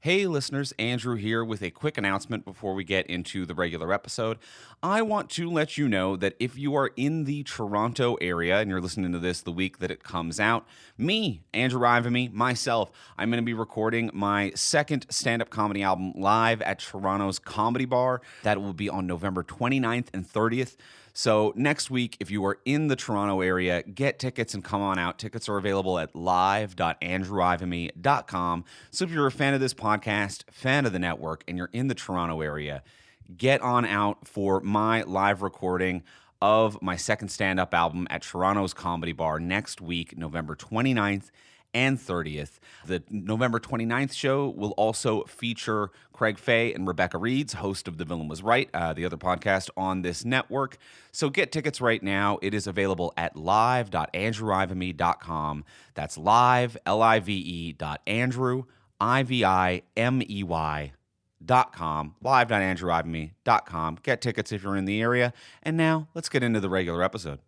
Hey listeners, Andrew here with a quick announcement before we get into the regular episode. I want to let you know that if you are in the Toronto area and you're listening to this the week that it comes out, me, Andrew Ivamy, myself, I'm going to be recording my second stand-up comedy album live at Toronto's Comedy Bar. That will be on November 29th and 30th. So next week, if you are in the Toronto area, get tickets and come on out. Tickets are available at live.andrewivamy.com. So if you're a fan of this podcast, fan of the network, and you're in the Toronto area, get on out for my live recording of my second stand-up album at Toronto's Comedy Bar next week, November 29th and 30th. The November 29th show will also feature Craig Fay and Rebecca Reeds, host of The Villain Was Right, the other podcast on this network. So get tickets right now. It is available at live.andrewivamy.com. That's live, L-I-V-E, Andrew, I-V-I-M-E-Y.com, live.andrewivamy.com. Get tickets if you're in the area. And now let's get into the regular episode.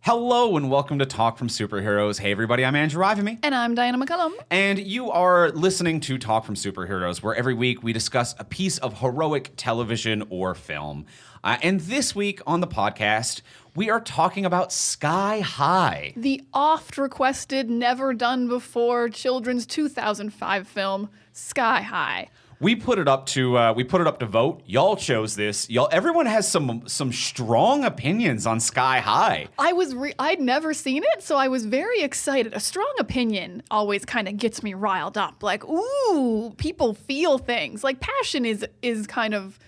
Hello and welcome to Talk from Superheroes. Hey everybody, I'm Andrew Ivamy. And I'm Diana McCullum. And you are listening to Talk from Superheroes, where every week we discuss a piece of heroic television or film. And this week on the podcast, we are talking about Sky High. The oft-requested, never-done-before children's 2005 film, Sky High. We put it up to vote. Y'all chose this. Everyone has some strong opinions on Sky High. I'd never seen it, so I was very excited. A strong opinion always kind of gets me riled up. Like, ooh, people feel things. Like passion is kind of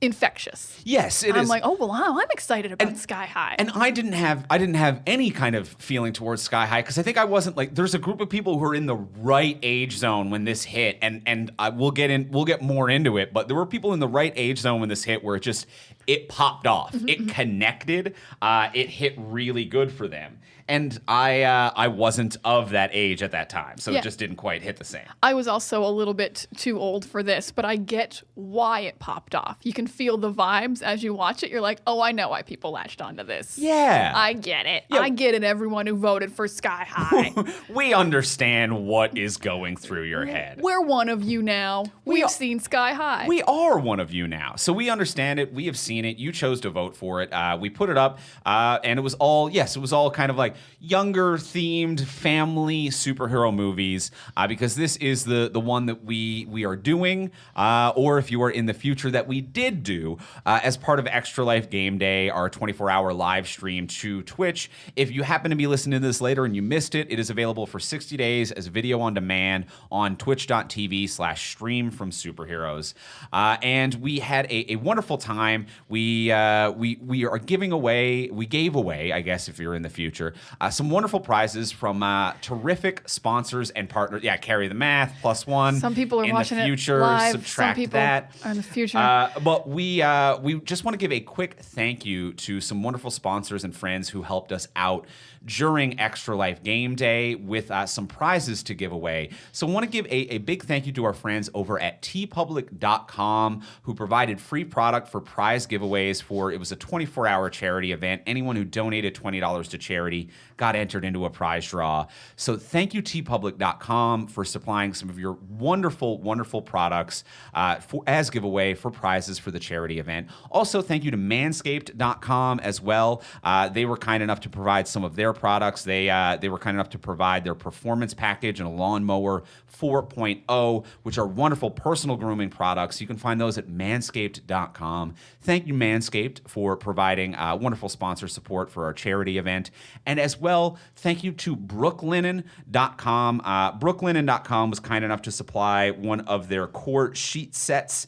infectious. Yes, it is. I'm like, oh well, I'm excited about Sky High. And I didn't have any kind of feeling towards Sky High because I think I wasn't like. There's a group of people who are in the right age zone when this hit, and we'll get more into it. But there were people in the right age zone when this hit where it popped off, it connected, it hit really good for them. And I wasn't of that age at that time, so It just didn't quite hit the same. I was also a little bit too old for this, but I get why it popped off. You can feel the vibes as you watch it. You're like, oh, I know why people latched onto this. Yeah. I get it. Yeah. I get it, everyone who voted for Sky High. We understand what is going through your head. We're one of you now. We've seen Sky High. We are one of you now. So we understand it. We have seen it. You chose to vote for it. We put it up, and it was all kind of like younger themed family superhero movies, because this is the one that we are doing, or if you are in the future that we did do as part of Extra Life Game Day, our 24-hour live stream to Twitch. If you happen to be listening to this later and you missed it, it is available for 60 days as video on demand on twitch.tv/stream from superheroes. And we had a wonderful time. We gave away, I guess, if you're in the future, some wonderful prizes from terrific sponsors and partners. Yeah, carry the math, +1. Some people are watching in the future, it live. subtract Some people that. are in the future. But we just want to give a quick thank you to some wonderful sponsors and friends who helped us out during Extra Life Game Day with some prizes to give away. So I want to give a big thank you to our friends over at tpublic.com who provided free product for prize giveaways it was a 24-hour charity event. Anyone who donated $20 to charity got entered into a prize draw. So thank you, tpublic.com, for supplying some of your wonderful, wonderful products as giveaway for prizes for the charity event. Also, thank you to manscaped.com as well. They were kind enough to provide some of their products. They were kind enough to provide their performance package and a lawnmower 4.0, which are wonderful personal grooming products. You can find those at manscaped.com. Thank you, Manscaped, for providing wonderful sponsor support for our charity event. And as well, thank you to brooklinen.com. Brooklinen.com was kind enough to supply one of their core sheet sets,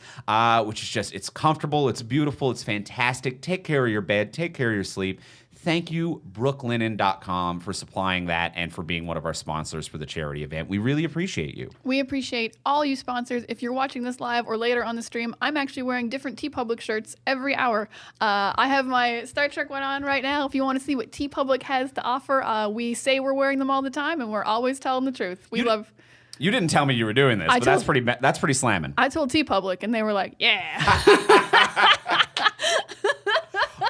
which is it's comfortable, it's beautiful, it's fantastic. Take care of your bed, take care of your sleep. Thank you, brooklinen.com, for supplying that and for being one of our sponsors for the charity event. We really appreciate you. We appreciate all you sponsors. If you're watching this live or later on the stream, I'm actually wearing different TeePublic shirts every hour. I have my Star Trek one on right now. If you want to see what TeePublic has to offer, we say we're wearing them all the time, and we're always telling the truth. You didn't tell me you were doing this, but that's pretty slamming. I told TeePublic, and they were like, yeah.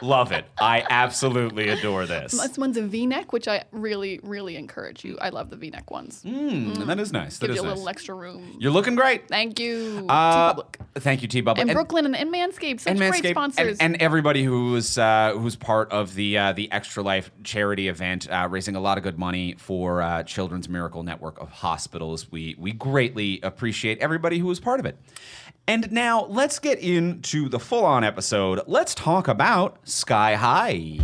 Love it. I absolutely adore this. This one's a V-neck, which I really, really encourage you. I love the V-neck ones. That is nice. That Gives is you a nice. little extra room. You're looking great. Thank you, T-Public. Thank you, T-Public. And Brooklyn and Manscaped, such great sponsors. and everybody who's part of the Extra Life charity event, raising a lot of good money for Children's Miracle Network of Hospitals. We greatly appreciate everybody who was part of it. And now let's get into the full-on episode. Let's talk about Sky High.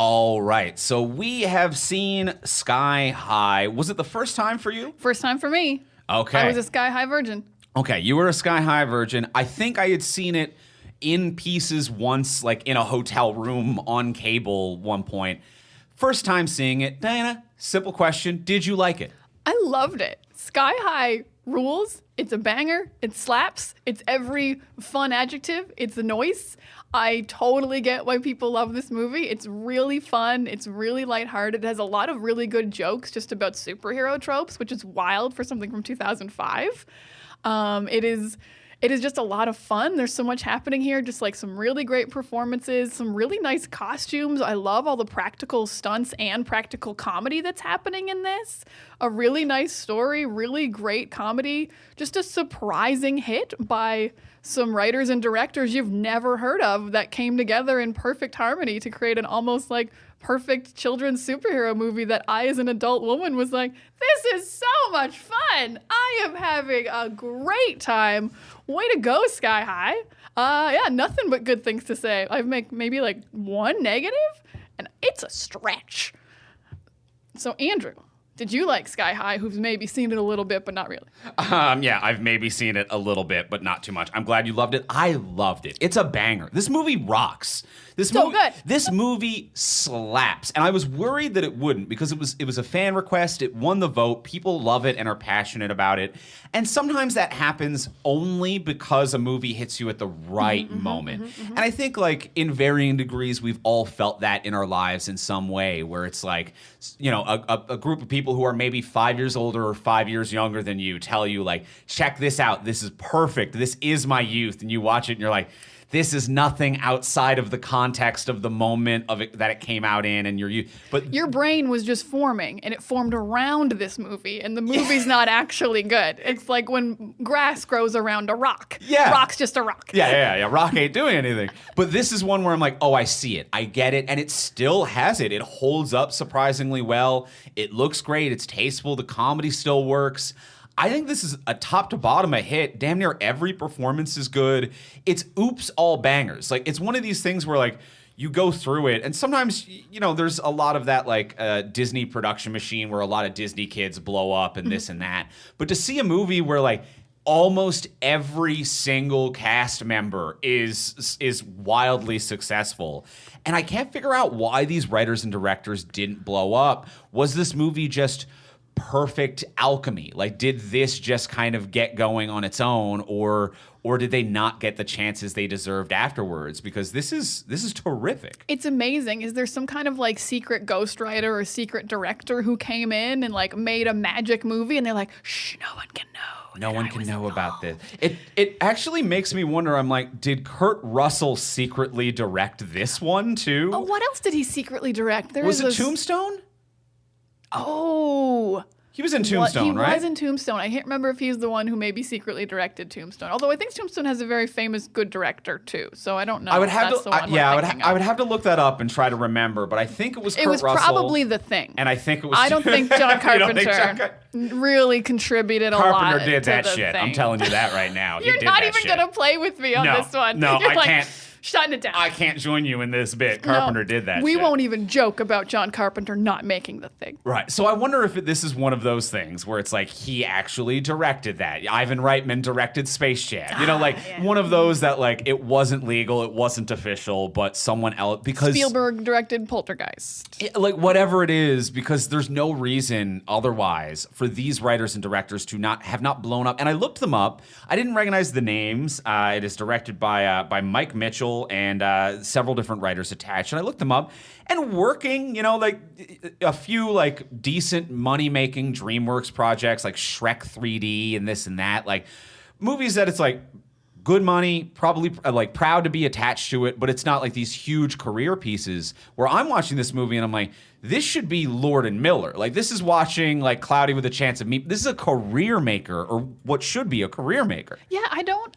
All right, so we have seen Sky High. Was it the first time for you? First time for me. Okay. I was a Sky High virgin. Okay, you were a Sky High virgin. I think I had seen it in pieces once, like in a hotel room on cable one point. First time seeing it. Diana, simple question. Did you like it? I loved it. Sky High rules. It's a banger. It slaps. It's every fun adjective. It's the noise. I totally get why people love this movie. It's really fun. It's really lighthearted. It has a lot of really good jokes just about superhero tropes, which is wild for something from 2005. It is just a lot of fun. There's so much happening here, just like some really great performances, some really nice costumes. I love all the practical stunts and practical comedy that's happening in this. A really nice story, really great comedy, just a surprising hit by some writers and directors you've never heard of that came together in perfect harmony to create an almost like perfect children's superhero movie that I, as an adult woman, was like, this is so much fun. I am having a great time. Way to go, Sky High. Yeah, nothing but good things to say. I've make maybe like one negative, and it's a stretch. So, Andrew, did you like Sky High, who's maybe seen it a little bit, but not really? Yeah, I've maybe seen it a little bit, but not too much. I'm glad you loved it. I loved it. It's a banger. This movie rocks. Good. This movie slaps. And I was worried that it wouldn't because it was a fan request. It won the vote. People love it and are passionate about it. And sometimes that happens only because a movie hits you at the right moment. And I think like in varying degrees, we've all felt that in our lives in some way where it's like, you know, a group of people who are maybe 5 years older or 5 years younger than you tell you like, check this out. This is perfect. This is my youth. And you watch it and you're like, this is nothing outside of the context of the moment of it that it came out in, and but your brain was just forming, and it formed around this movie, and the movie's not actually good. It's like when grass grows around a rock. Yeah. Rock's just a rock. Yeah. Rock ain't doing anything. But this is one where I'm like, oh, I see it. I get it. And it still has it. It holds up surprisingly well. It looks great. It's tasteful. The comedy still works. I think this is a top to bottom a hit. Damn near every performance is good. It's oops all bangers. Like it's one of these things where like you go through it and sometimes, you know, there's a lot of that like Disney production machine where a lot of Disney kids blow up and this and that. But to see a movie where like almost every single cast member is wildly successful. And I can't figure out why these writers and directors didn't blow up. Was this movie just perfect alchemy? Like, did this just kind of get going on its own, or did they not get the chances they deserved afterwards? Because this is terrific. It's amazing. Is there some kind of like secret ghostwriter or secret director who came in and like made a magic movie and they're like, shh, no one can know. No one can know about this. It actually makes me wonder, I'm like, did Kurt Russell secretly direct this one too? Oh, what else did he secretly direct? Was it Tombstone? Oh. He was in Tombstone, right? He was in Tombstone. I can't remember if he's the one who maybe secretly directed Tombstone. Although I think Tombstone has a very famous good director too. So I don't know. I would have that's to, the one I would have to look that up and try to remember. But I think it was Kurt Russell. It was probably The Thing. And I think it was. I don't think John Carpenter really contributed a lot. Carpenter did that to shit. Thing. I'm telling you that right now. You're not even gonna play with me on this one. No, You're I can't. shutting it down. I can't join you in this bit. Carpenter did that We shit. won't even joke about John Carpenter not making the thing. Right. So I wonder if this is one of those things where it's like he actually directed that. Ivan Reitman directed Space Jam. You know, like one of those that like it wasn't legal, it wasn't official, but someone else because Spielberg directed Poltergeist. like whatever it is, because there's no reason otherwise for these writers and directors to not blown up. And I looked them up. I didn't recognize the names. It is directed by Mike Mitchell and several different writers attached. And I looked them up and working, you know, like a few like decent money-making DreamWorks projects like Shrek 3D and this and that, like movies that it's like good money, probably like proud to be attached to it, but it's not like these huge career pieces where I'm watching this movie and I'm like, this should be Lord and Miller. Like this is watching like Cloudy with a Chance of Meat. This is a career maker, or what should be a career maker. Yeah,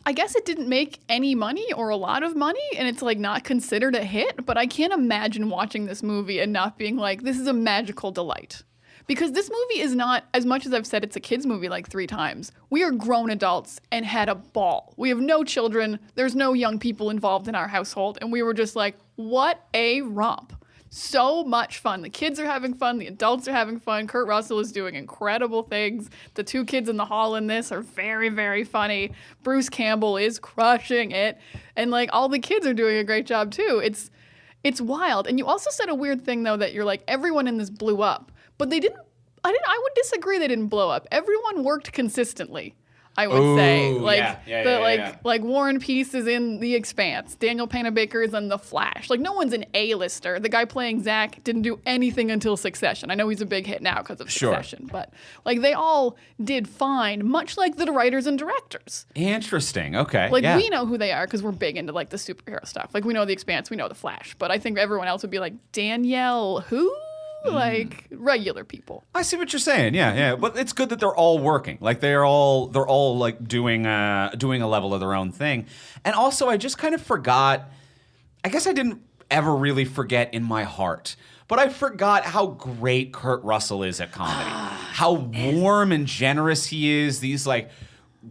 I guess it didn't make any money or a lot of money, and it's like not considered a hit, but I can't imagine watching this movie and not being like, this is a magical delight. Because this movie is not, as much as I've said it's a kid's movie like 3 times, we are grown adults and had a ball. We have no children, there's no young people involved in our household, and we were just like, what a romp. So much fun. The kids are having fun, the adults are having fun. Kurt Russell is doing incredible things. The 2 kids in the hall in this are very, very funny. Bruce Campbell is crushing it. And like all the kids are doing a great job too. It's wild. And you also said a weird thing though, that you're like, everyone in this blew up. But I would disagree they didn't blow up. Everyone worked consistently, I would say. Like like Warren Peace is in The Expanse. Daniel Panabaker is in The Flash. Like no one's an A-lister. The guy playing Zach didn't do anything until Succession. I know he's a big hit now because of Succession, but like they all did fine, much like the writers and directors. Interesting. Okay. Like we know who they are because we're big into like the superhero stuff. Like we know The Expanse, we know The Flash, but I think everyone else would be like, Danielle who? Like regular people. I see what you're saying. Yeah. But it's good that they're all working. Like they're all like doing a level of their own thing. And also, I just kind of forgot. I guess I didn't ever really forget in my heart, but I forgot how great Kurt Russell is at comedy. How warm and generous he is. These like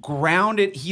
grounded. He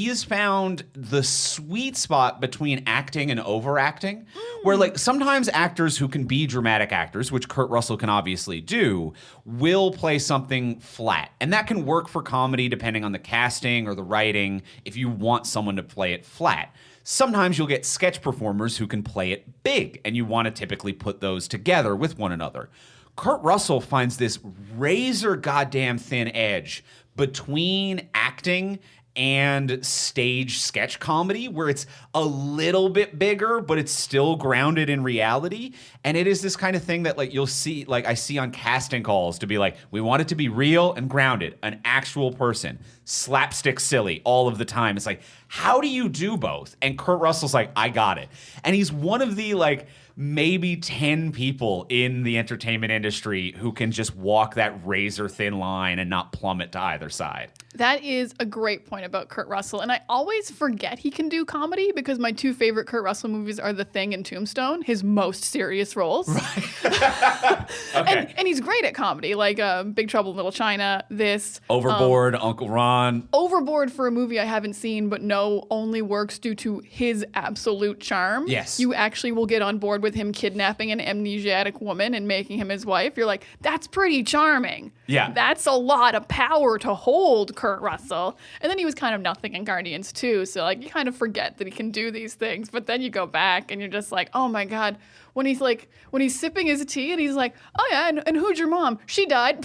has found the sweet spot between acting and overacting, where like sometimes actors who can be dramatic actors, which Kurt Russell can obviously do, will play something flat. And that can work for comedy depending on the casting or the writing if you want someone to play it flat. Sometimes you'll get sketch performers who can play it big, and you want to typically put those together with one another. Kurt Russell finds this razor goddamn thin edge between acting and stage sketch comedy where it's a little bit bigger, but it's still grounded in reality. And it is this kind of thing that like you'll see, like I see on casting calls to be like, we want it to be real and grounded, an actual person, slapstick silly all of the time. It's like, how do you do both? And Kurt Russell's like, I got it. And he's one of the like maybe 10 people in the entertainment industry who can just walk that razor thin line and not plummet to either side. That is a great point about Kurt Russell. And I always forget he can do comedy because my 2 favorite Kurt Russell movies are The Thing and Tombstone, his most serious roles. Right. Okay. And he's great at comedy, like Big Trouble in Little China, this. Overboard, Uncle Ron. Overboard for a movie I haven't seen but know only works due to his absolute charm. Yes. You actually will get on board with him kidnapping an amnesiac woman and making him his wife. You're like, that's pretty charming. Yeah. That's a lot of power to hold, Kurt Russell. And then he was kind of nothing in Guardians too. So like you kind of forget that he can do these things, but then you go back and you're just like, oh my God, when he's sipping his tea and he's like, oh yeah, and who'd your mom? She died.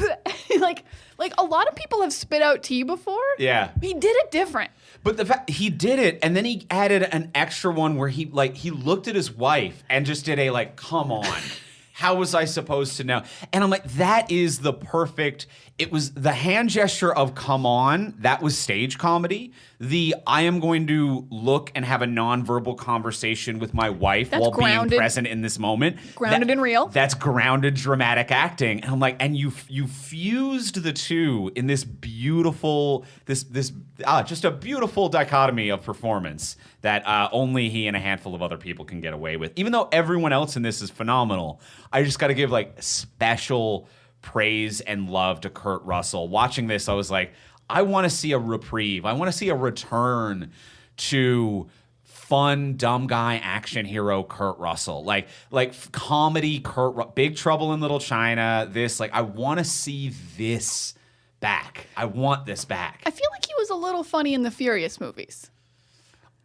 like a lot of people have spit out tea before. Yeah. He did it different. But the fact he did it, and then he added an extra one where he looked at his wife and just did a like, come on. How was I supposed to know? And I'm like, that is the perfect. It was the hand gesture of come on. That was stage comedy. I am going to look and have a nonverbal conversation with my wife while being present in this moment. Grounded and real. That's grounded dramatic acting. And I'm like, and you fused the two in this beautiful, just a beautiful dichotomy of performance that only he and a handful of other people can get away with. Even though everyone else in this is phenomenal, I just got to give like special praise and love to Kurt Russell. Watching this, I was like, I want to see a reprieve. I want to see a return to fun, dumb guy action hero Kurt Russell. Like comedy Big Trouble in Little China. This, like, I want to see this back. I want this back. I feel like he was a little funny in the Furious movies.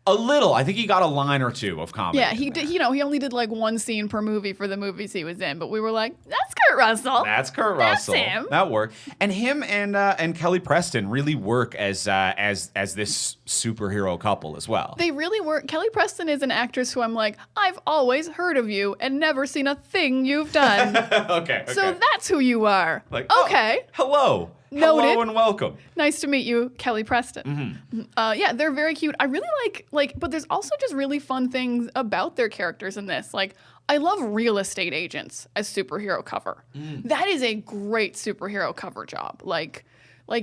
A little. I think he got a line or two of comedy. Yeah, he did. You know, he only did like one scene per movie for the movies he was in, but we were like, "That's Kurt Russell. That's Kurt Russell. That's him." That worked. And him and Kelly Preston really work as this superhero couple as well. They really work. Kelly Preston is an actress who I'm like, I've always heard of you and never seen a thing you've done. Okay. So that's who you are. Like, okay. Oh, hello. Noted. Hello and welcome. Nice to meet you, Kelly Preston. Yeah, they're very cute. I really like, but there's also just really fun things about their characters in this. Like, I love real estate agents as superhero cover. That is a great superhero cover job. Like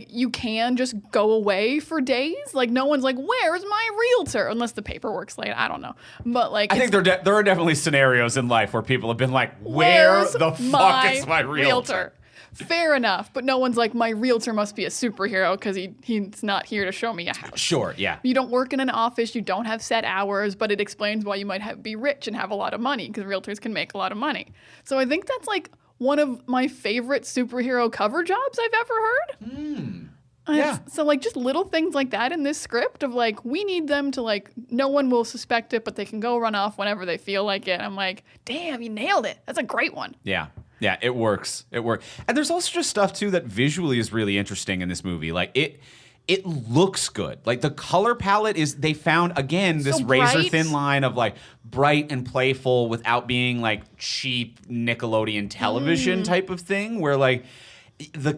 you can just go away for days. Like, no one's like, "Where's my realtor?" Unless the paperwork's late. I don't know. But like, I think there are definitely scenarios in life where people have been like, "Where the fuck is my realtor?" Fair enough, but no one's like, "My realtor must be a superhero because he's not here to show me a house." Sure, yeah. You don't work in an office, you don't have set hours, but it explains why you might be rich and have a lot of money because realtors can make a lot of money. So I think that's like one of my favorite superhero cover jobs I've ever heard. Yeah. So like just little things like that in this script of like, we need them to like, no one will suspect it, but they can go run off whenever they feel like it. I'm like, damn, you nailed it. That's a great one. Yeah. Yeah, it works. It works. And there's also just stuff too that visually is really interesting in this movie. Like it looks good. Like the color palette they found again this razor thin line of like bright and playful without being like cheap Nickelodeon television type of thing where like the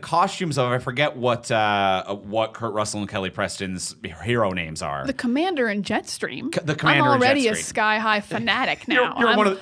costumes of, I forget what Kurt Russell and Kelly Preston's hero names are. The Commander and Jetstream. The Commander I'm already and Jetstream. a Sky High fanatic now. You're I'm on the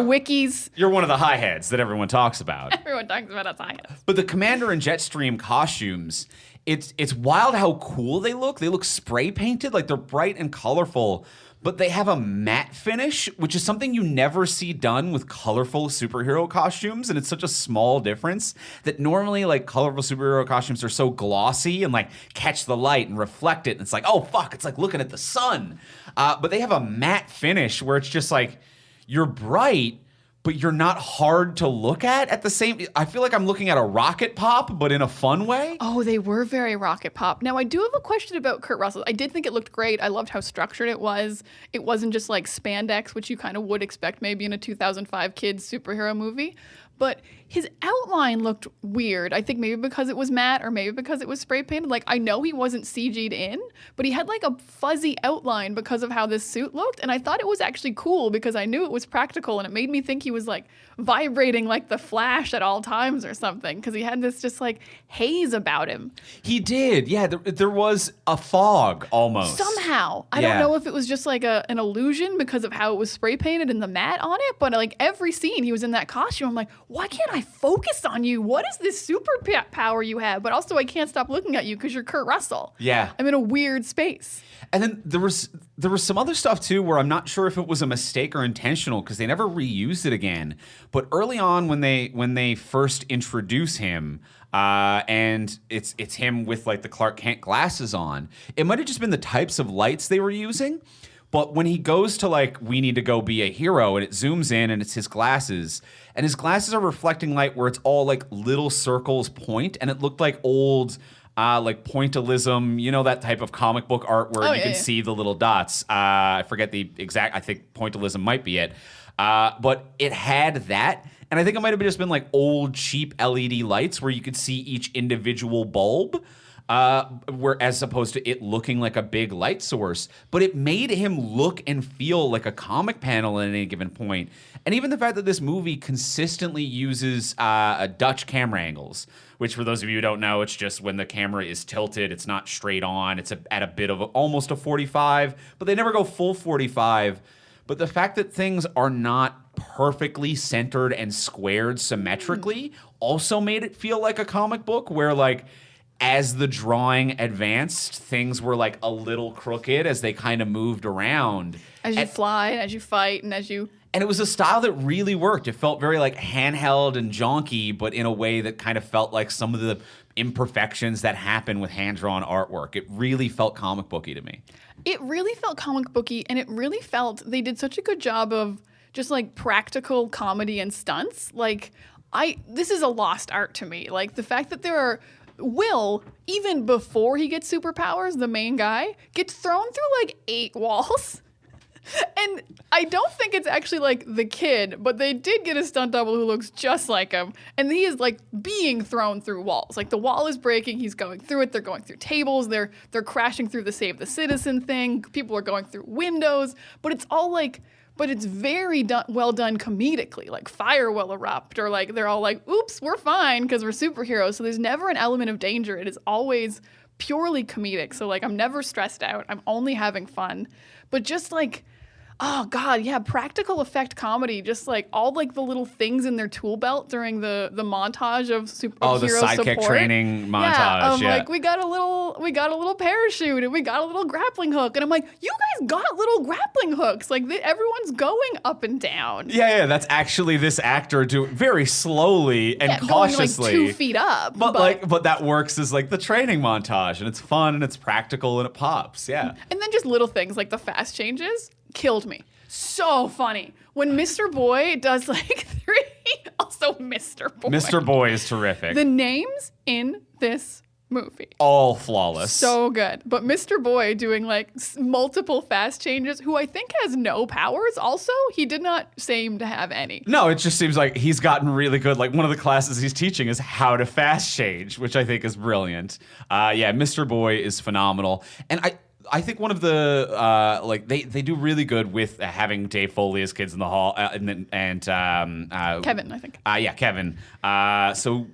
wikis. You're one of the high heads that everyone talks about. Everyone talks about us high heads. But the Commander and Jetstream costumes, it's wild how cool they look. They look spray painted, like they're bright and colorful. But they have a matte finish, which is something you never see done with colorful superhero costumes. And it's such a small difference that normally like colorful superhero costumes are so glossy and like catch the light and reflect it. And it's like, oh, fuck, it's like looking at the sun. But they have a matte finish where it's just like, you're bright, but you're not hard to look at the same. I feel like I'm looking at a Rocket Pop, but in a fun way. Oh, they were very Rocket Pop. Now, I do have a question about Kurt Russell. I did think it looked great. I loved how structured it was. It wasn't just like spandex, which you kind of would expect maybe in a 2005 kids superhero movie. But his outline looked weird. I think maybe because it was matte or maybe because it was spray painted. Like, I know he wasn't CG'd in, but he had like a fuzzy outline because of how this suit looked. And I thought it was actually cool because I knew it was practical and it made me think he was like vibrating like the Flash at all times or something because he had this just like haze about him. He did. Yeah, there was a fog almost. Somehow. I don't know if it was just like an illusion because of how it was spray painted and the matte on it, but like every scene he was in that costume, I'm like, why can't I focus on you? What is this superpower you have? But also I can't stop looking at you because you're Kurt Russell. Yeah. I'm in a weird space. And then there was some other stuff too where I'm not sure if it was a mistake or intentional because they never reused it again. But early on when they first introduce him, and it's him with like the Clark Kent glasses on, it might have just been the types of lights they were using. But when he goes to like, we need to go be a hero, and it zooms in and it's his glasses, and his glasses are reflecting light where it's all like little circles point, and it looked like old like pointillism, you know, that type of comic book art where you can see the little dots. I forget the exact, I think pointillism might be it. But it had that. And I think it might have just been like old cheap LED lights where you could see each individual bulb. Where as opposed to it looking like a big light source, but it made him look and feel like a comic panel at any given point. And even the fact that this movie consistently uses Dutch camera angles, which for those of you who don't know, it's just when the camera is tilted, it's not straight on, it's at a bit of almost a 45, but they never go full 45. But the fact that things are not perfectly centered and squared symmetrically also made it feel like a comic book where like, as the drawing advanced, things were like a little crooked as they kind of moved around. As you fly, as you fight, and as you And it was a style that really worked. It felt very like handheld and jonky, but in a way that kind of felt like some of the imperfections that happen with hand-drawn artwork. It really felt comic booky to me. It really felt comic booky, and it really felt they did such a good job of just like practical comedy and stunts. Like this is a lost art to me. Like the fact that there are Will, even before he gets superpowers, the main guy, gets thrown through like 8 walls. And I don't think it's actually like the kid, but they did get a stunt double who looks just like him. And he is like being thrown through walls. Like the wall is breaking, he's going through it, they're going through tables, they're crashing through the Save the Citizen thing, people are going through windows, but it's all like, but it's very well done comedically. Like fire will erupt, or like they're all like, oops, we're fine because we're superheroes. So there's never an element of danger. It is always purely comedic. So like I'm never stressed out. I'm only having fun. But just like, oh God, yeah, practical effect comedy, just like all like the little things in their tool belt during the montage of superhero the sidekick support. training montage. Yeah, like we got a little parachute and we got a little grappling hook, and I'm like, you guys got little grappling hooks, like everyone's going up and down. Yeah, that's actually this actor doing very slowly and cautiously, going like 2 feet up. But that works as like the training montage, and it's fun and it's practical and it pops. Yeah, and then just little things like the fast changes. Killed me. So funny. When Mr. Boy does like 3, also Mr. Boy. Mr. Boy is terrific. The names in this movie. All flawless. So good. But Mr. Boy doing like multiple fast changes, who I think has no powers also. He did not seem to have any. No, it just seems like he's gotten really good. Like one of the classes he's teaching is how to fast change, which I think is brilliant. Mr. Boy is phenomenal. And I think one of the they do really good with having Dave Foley as Kids in the Hall and Kevin, I think. Kevin. So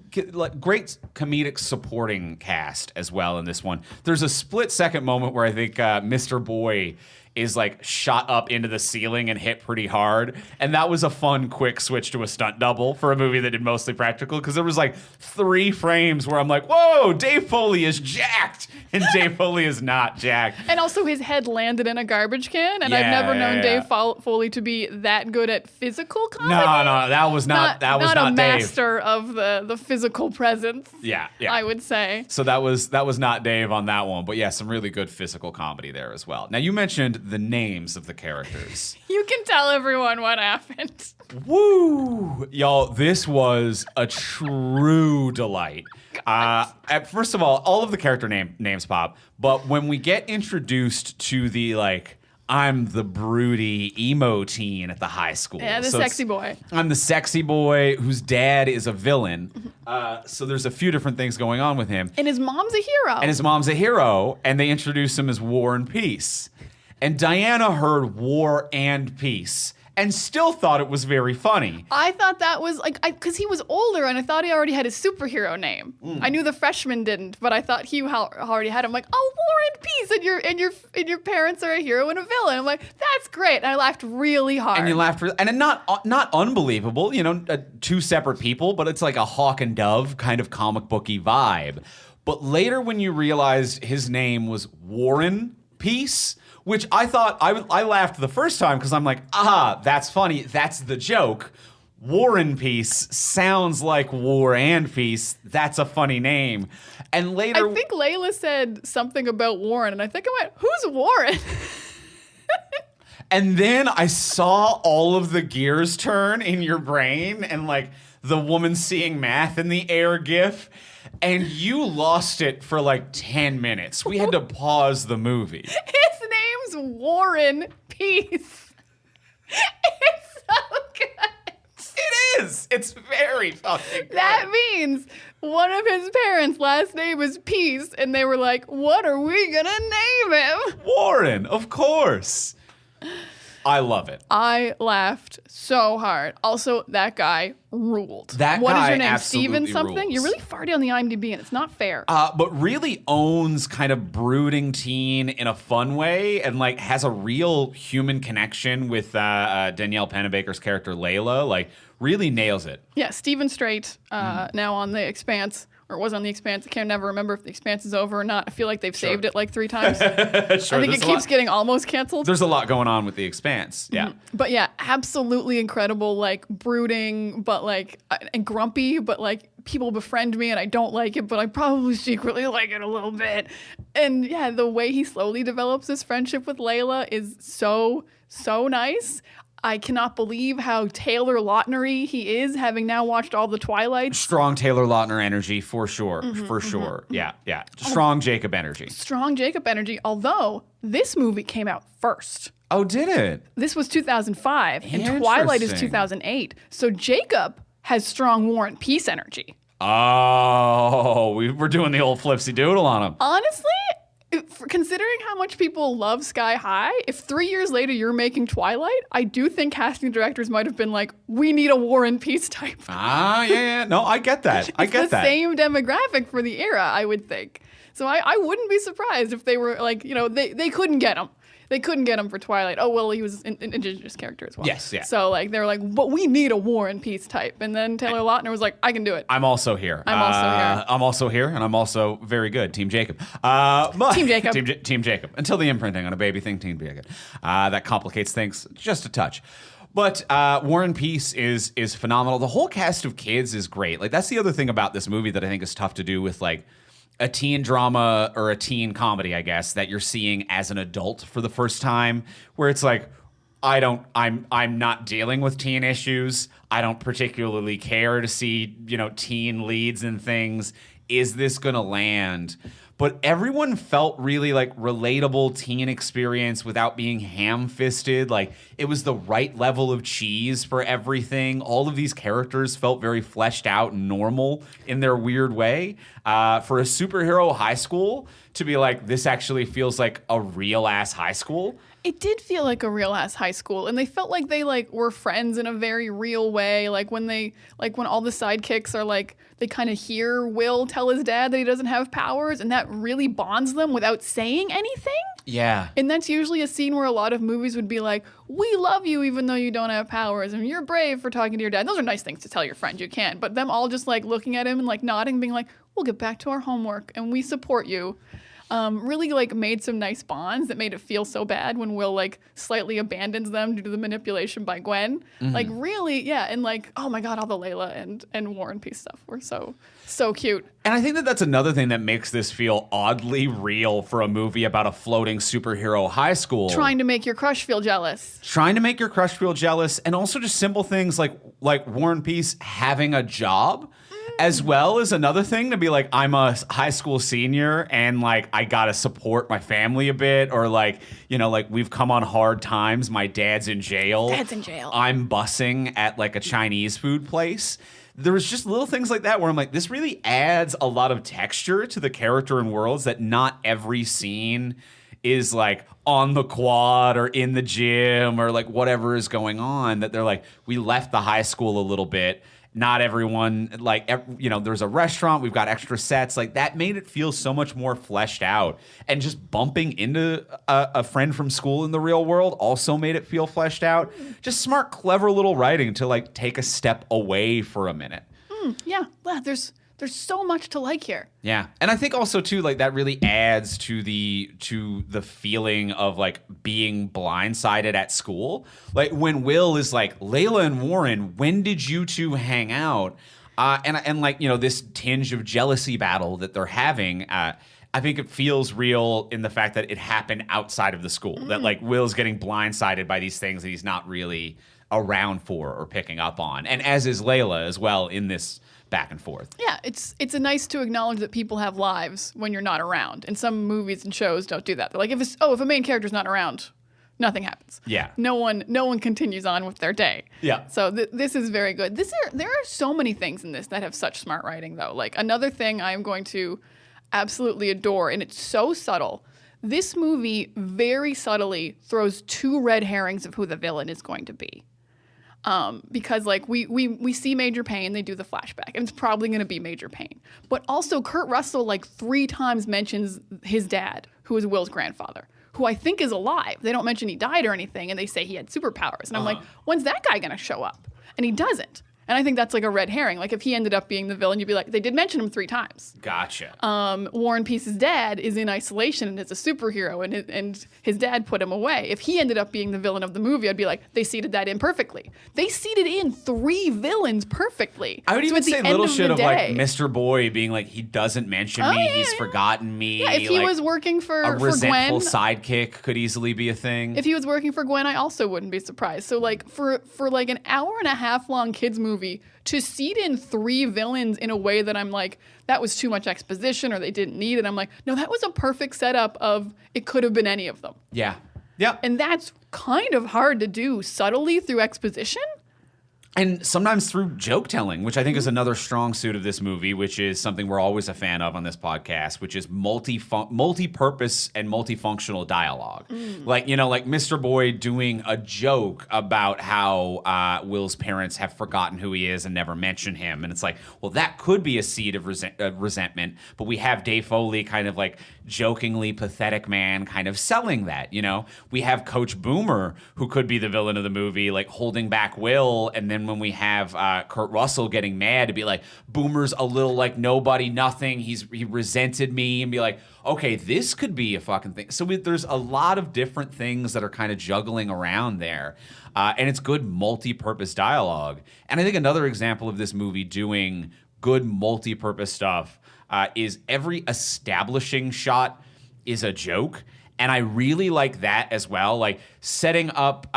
great comedic supporting cast as well in this one. There's a split second moment where I think Mr. Boy is like shot up into the ceiling and hit pretty hard. And that was a fun, quick switch to a stunt double for a movie that did mostly practical, because there was like 3 frames where I'm like, whoa, Dave Foley is jacked. And Dave Foley is not jacked. And also his head landed in a garbage can. And I've never known Dave Foley to be that good at physical comedy. No, that was not a Dave. master of the physical presence. Yeah. I would say. So that was not Dave on that one. But yeah, some really good physical comedy there as well. Now, you mentioned the names of the characters. You can tell everyone what happened. Woo! Y'all, this was a true delight. First of all of the character names pop, but when we get introduced to the like, I'm the broody emo teen at the high school. Yeah, the sexy boy. I'm the sexy boy whose dad is a villain. So there's a few different things going on with him. And his mom's a hero. And they introduce him as War and Peace. And Diana heard War and Peace and still thought it was very funny. I thought that was like, because he was older and I thought he already had his superhero name. I knew the freshman didn't, but I thought he already had him. Like, oh, War and Peace, and your parents are a hero and a villain. I'm like, that's great. And I laughed really hard. And you laughed, and not unbelievable. 2 separate people, but it's like a hawk and dove kind of comic booky vibe. But later, when you realized his name was Warren Peace, which I thought, I laughed the first time because I'm like, that's funny. That's the joke. War and Peace sounds like War and Peace. That's a funny name. And later, I think Layla said something about Warren, and I think I went, who's Warren? And then I saw all of the gears turn in your brain and like the woman seeing math in the air gif. And you lost it for like 10 minutes. We had to pause the movie. His name's Warren Peace. It's so good. It is. It's very fucking good. That means one of his parents' last name is Peace, and they were like, what are we gonna name him? Warren, of course. I love it. I laughed so hard. Also, that guy ruled. What is your name? Steven something? Rules. You're really farty on the IMDb, and it's not fair. But really owns kind of brooding teen in a fun way, and like has a real human connection with Danielle Panabaker's character Layla. Like really nails it. Yeah, Steven Strait, now on The Expanse, or was on The Expanse. I can never remember if The Expanse is over or not. I feel like they've saved it like 3 times. Sure, I think it keeps getting almost canceled. There's a lot going on with The Expanse. Yeah. But yeah, absolutely incredible, like brooding, but like, and grumpy, but like people befriend me and I don't like it, but I probably secretly like it a little bit. And yeah, the way he slowly develops his friendship with Layla is so nice. I cannot believe how Taylor Lautner-y he is, having now watched all the Twilights. Strong Taylor Lautner energy for sure. Sure. Yeah. Strong Jacob energy. Strong Jacob energy, although this movie came out first. Oh, did it? This was 2005, and Twilight is 2008. So Jacob has strong War and Peace energy. Oh, we're doing the old flipsy doodle on him. Honestly, considering how much people love Sky High, if 3 years later you're making Twilight, I do think casting directors might have been like, we need a War and Peace type. Yeah. No, I get that. I get that. Same demographic for the era, I would think. So I wouldn't be surprised if they were like, they couldn't get him. They couldn't get him for Twilight. Oh, well, he was an indigenous character as well. Yes, yeah. So, like, they were like, but we need a War and Peace type. And then Taylor Lautner was like, I can do it. I'm also here. I'm also here, and I'm also very good. Team Jacob. Team Jacob. Team Jacob. Until the imprinting on a baby thing, Team Jacob. That complicates things just a touch. But War and Peace is phenomenal. The whole cast of kids is great. Like, that's the other thing about this movie that I think is tough to do with, like, a teen drama or a teen comedy, I guess, that you're seeing as an adult for the first time, where it's like, I'm not dealing with teen issues. I don't particularly care to see, teen leads and things. Is this gonna land? But everyone felt really like relatable teen experience without being ham-fisted. Like, it was the right level of cheese for everything. All of these characters felt very fleshed out and normal in their weird way. For a superhero high school to be like, this actually feels like a real-ass high school. It did feel like a real ass high school, and they felt like they like were friends in a very real way. Like when all the sidekicks are like, they kind of hear Will tell his dad that he doesn't have powers, and that really bonds them without saying anything. Yeah. And that's usually a scene where a lot of movies would be like, we love you even though you don't have powers, and you're brave for talking to your dad. And those are nice things to tell your friend, you can. But them all just like looking at him and like nodding, being like, we'll get back to our homework and we support you. Really like made some nice bonds that made it feel so bad when Will like slightly abandons them due to the manipulation by Gwen. Like really, yeah, and like, oh my God, all the Layla and War and Peace stuff were so cute. And I think that that's another thing that makes this feel oddly real for a movie about a floating superhero high school. Trying to make your crush feel jealous. And also just simple things like War and Peace having a job. As well as another thing to be like, I'm a high school senior and like I gotta support my family a bit, or like, like we've come on hard times. My dad's in jail. I'm bussing at like a Chinese food place. There was just little things like that where I'm like, this really adds a lot of texture to the character and worlds that not every scene is like on the quad or in the gym or like whatever is going on, that they're like, we left the high school a little bit. Not everyone, like, there's a restaurant, we've got extra sets. Like, that made it feel so much more fleshed out. And just bumping into a friend from school in the real world also made it feel fleshed out. Just smart, clever little writing to, like, take a step away for a minute. Yeah, there's so much to like here. Yeah. And I think also too, like, that really adds to the feeling of like being blindsided at school. Like when Will is like, Layla and Warren, when did you two hang out? And like, this tinge of jealousy battle that they're having, I think it feels real in the fact that it happened outside of the school. That like Will's getting blindsided by these things that he's not really around for or picking up on. And as is Layla as well in this back and forth. Yeah, it's nice to acknowledge that people have lives when you're not around. And some movies and shows don't do that. They're like, if a main character's not around, nothing happens. Yeah. No one continues on with their day. Yeah. So this is very good. There are so many things in this that have such smart writing, though. Like another thing I'm going to absolutely adore, and it's so subtle. This movie very subtly throws 2 red herrings of who the villain is going to be. Because like we see Major Payne, they do the flashback, and it's probably going to be Major Payne. But also Kurt Russell like 3 times mentions his dad, who is Will's grandfather, who I think is alive. They don't mention he died or anything, and they say he had superpowers. And I'm like, when's that guy going to show up? And he doesn't. And I think that's like a red herring. Like if he ended up being the villain, you'd be like, they did mention him 3 times. Gotcha. War and Peace's dad is in isolation and is a superhero, and his dad put him away. If he ended up being the villain of the movie, I'd be like, they seeded that in perfectly. They seeded in 3 villains perfectly. I would So even at the say end little of shit the of like day- Mr. Boy being like, he doesn't mention me, yeah, he's yeah. forgotten me. Yeah, if he like, was working for a resentful Gwen, sidekick could easily be a thing. if he was working for Gwen, I also wouldn't be surprised. So like for like an hour and a half long kids movie to seed in 3 villains in a way that I'm like, that was too much exposition or they didn't need it. I'm like, no, that was a perfect setup of it could have been any of them. Yeah. Yeah. And that's kind of hard to do subtly through exposition. And sometimes through joke telling, which I think is another strong suit of this movie, which is something we're always a fan of on this podcast, which is multi-purpose and multifunctional dialogue. Like, you know, like Mr. Boy doing a joke about how Will's parents have forgotten who he is and never mention him. And it's like, well, that could be a seed of resentment, but we have Dave Foley kind of like jokingly pathetic man kind of selling that, you know? We have Coach Boomer, who could be the villain of the movie, like holding back Will, and then when we have Kurt Russell getting mad to be like, Boomer's a little like nobody, nothing, he resented me, and be like, okay, this could be a fucking thing. So there's a lot of different things that are kind of juggling around there. And it's good multi-purpose dialogue. And I think another example of this movie doing good multi-purpose stuff is every establishing shot is a joke. And I really like that as well. Like setting up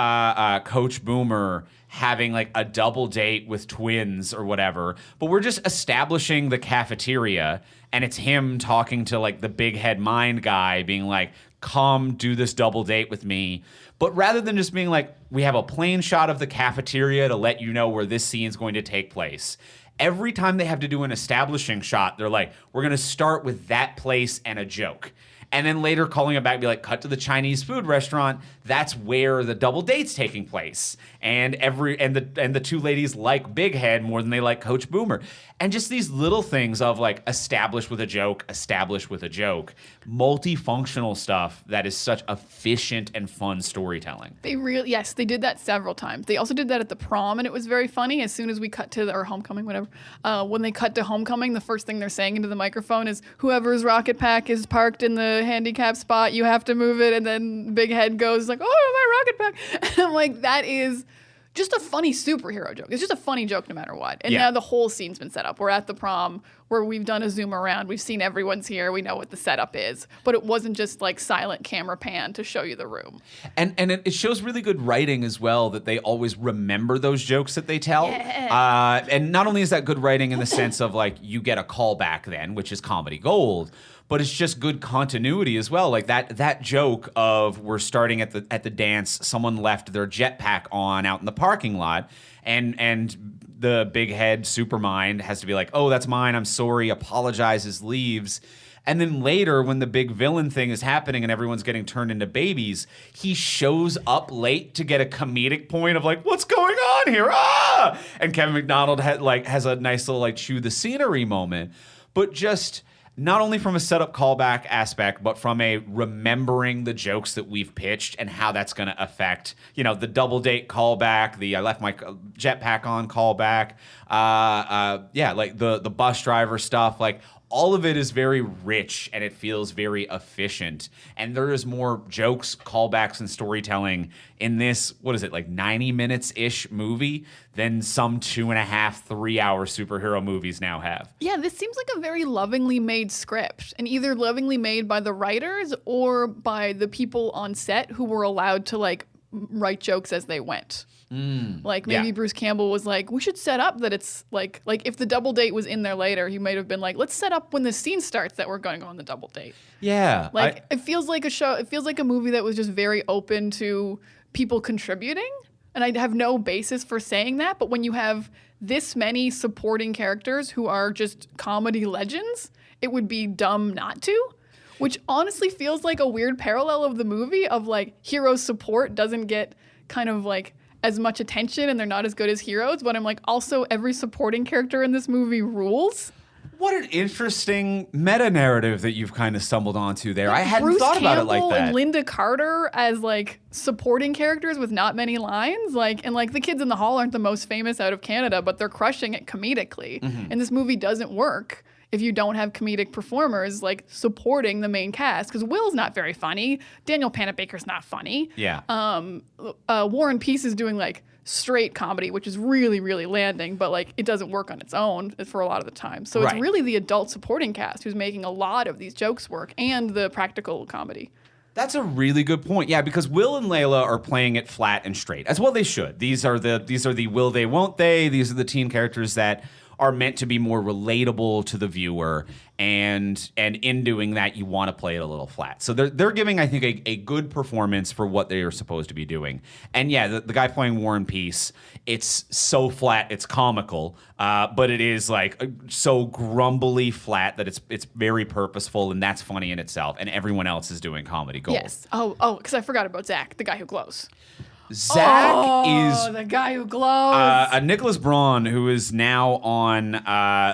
Coach Boomer having like a double date with twins or whatever, but we're just establishing the cafeteria and it's him talking to like the big head mind guy being like, come do this double date with me. But rather than just being like, we have a plain shot of the cafeteria to let you know where this scene is going to take place. Every time they have to do an establishing shot, they're like, we're going to start with that place and a joke. And then later calling it back, be like, cut to the Chinese food restaurant. That's where the double date's taking place. And the 2 ladies like Big Head more than they like Coach Boomer. And just these little things of like establish with a joke, multifunctional stuff that is such efficient and fun storytelling. Yes, they did that several times. They also did that at the prom, and it was very funny. As soon as we cut to or homecoming, whatever, when they cut to homecoming, the first thing they're saying into the microphone is, whoever's rocket pack is parked in the handicap spot, you have to move it. And then Big Head goes like, oh, my rocket pack. And I'm like, that is just a funny superhero joke. It's just a funny joke no matter what. And Yeah. now the whole scene's been set up. We're at the prom where we've done a zoom around. We've seen everyone's here. We know what the setup is. But it wasn't just like silent camera pan to show you the room. And it shows really good writing as well, that they always remember those jokes that they tell. Yeah. And not only is that good writing in the sense of like you get a callback then, which is comedy gold, but it's just good continuity as well. Like that joke of we're starting at the dance, someone left their jetpack on out in the parking lot, and the big head Supermind has to be like, oh, that's mine, I'm sorry, apologizes, leaves. And then later, when the big villain thing is happening and everyone's getting turned into babies, he shows up late to get a comedic point of like, what's going on here? Ah! And Kevin McDonald has a nice little like chew the scenery moment. But just not only from a setup callback aspect, but from a remembering the jokes that we've pitched and how that's going to affect, you know, the double date callback, the I left my jetpack on callback, like the bus driver stuff, like all of it is very rich and it feels very efficient. And there is more jokes, callbacks, and storytelling in this, what is it, like 90 minutes-ish movie than some 2.5, 3-hour superhero movies now have. Yeah, this seems like a very lovingly made script, and either lovingly made by the writers or by the people on set who were allowed to like write jokes as they went. Like maybe yeah. Bruce Campbell was like, we should set up that it's like if the double date was in there later, he might have been like, let's set up when the scene starts that we're going to go on the double date. Yeah. Like it feels like a show. It feels like a movie that was just very open to people contributing. And I have no basis for saying that. But when you have this many supporting characters who are just comedy legends, it would be dumb not to. Which honestly feels like a weird parallel of the movie of like hero support doesn't get kind of like as much attention and they're not as good as heroes. But I'm like, also every supporting character in this movie rules. What an interesting meta narrative that you've kind of stumbled onto there. I hadn't Bruce thought about it Campbell like that. and Linda Carter as like supporting characters with not many lines, and the kids in the hall aren't the most famous out of Canada, but they're crushing it comedically. And this movie doesn't work if you don't have comedic performers like supporting the main cast, because Will's not very funny, Daniel Panabaker's not funny. Yeah. Warren Peace is doing like straight comedy, which is really, really landing, but like it doesn't work on its own for a lot of the time. So it's Right. really the adult supporting cast who's making a lot of these jokes work and the practical comedy. That's a really good point. Yeah, because Will and Layla are playing it flat and straight, as well they should. These are the will they, won't they. These are the teen characters that are meant to be more relatable to the viewer, and in doing that, you want to play it a little flat. So they're giving, I think, a good performance for what they are supposed to be doing. And yeah, the guy playing Warren Peace, it's so flat, it's comical, but it is like so grumbly flat that it's very purposeful, and that's funny in itself. And everyone else is doing comedy gold. Yes. Oh, because I forgot about Zach, the guy who glows. Zach is the guy who glows. Nicholas Braun, who is now on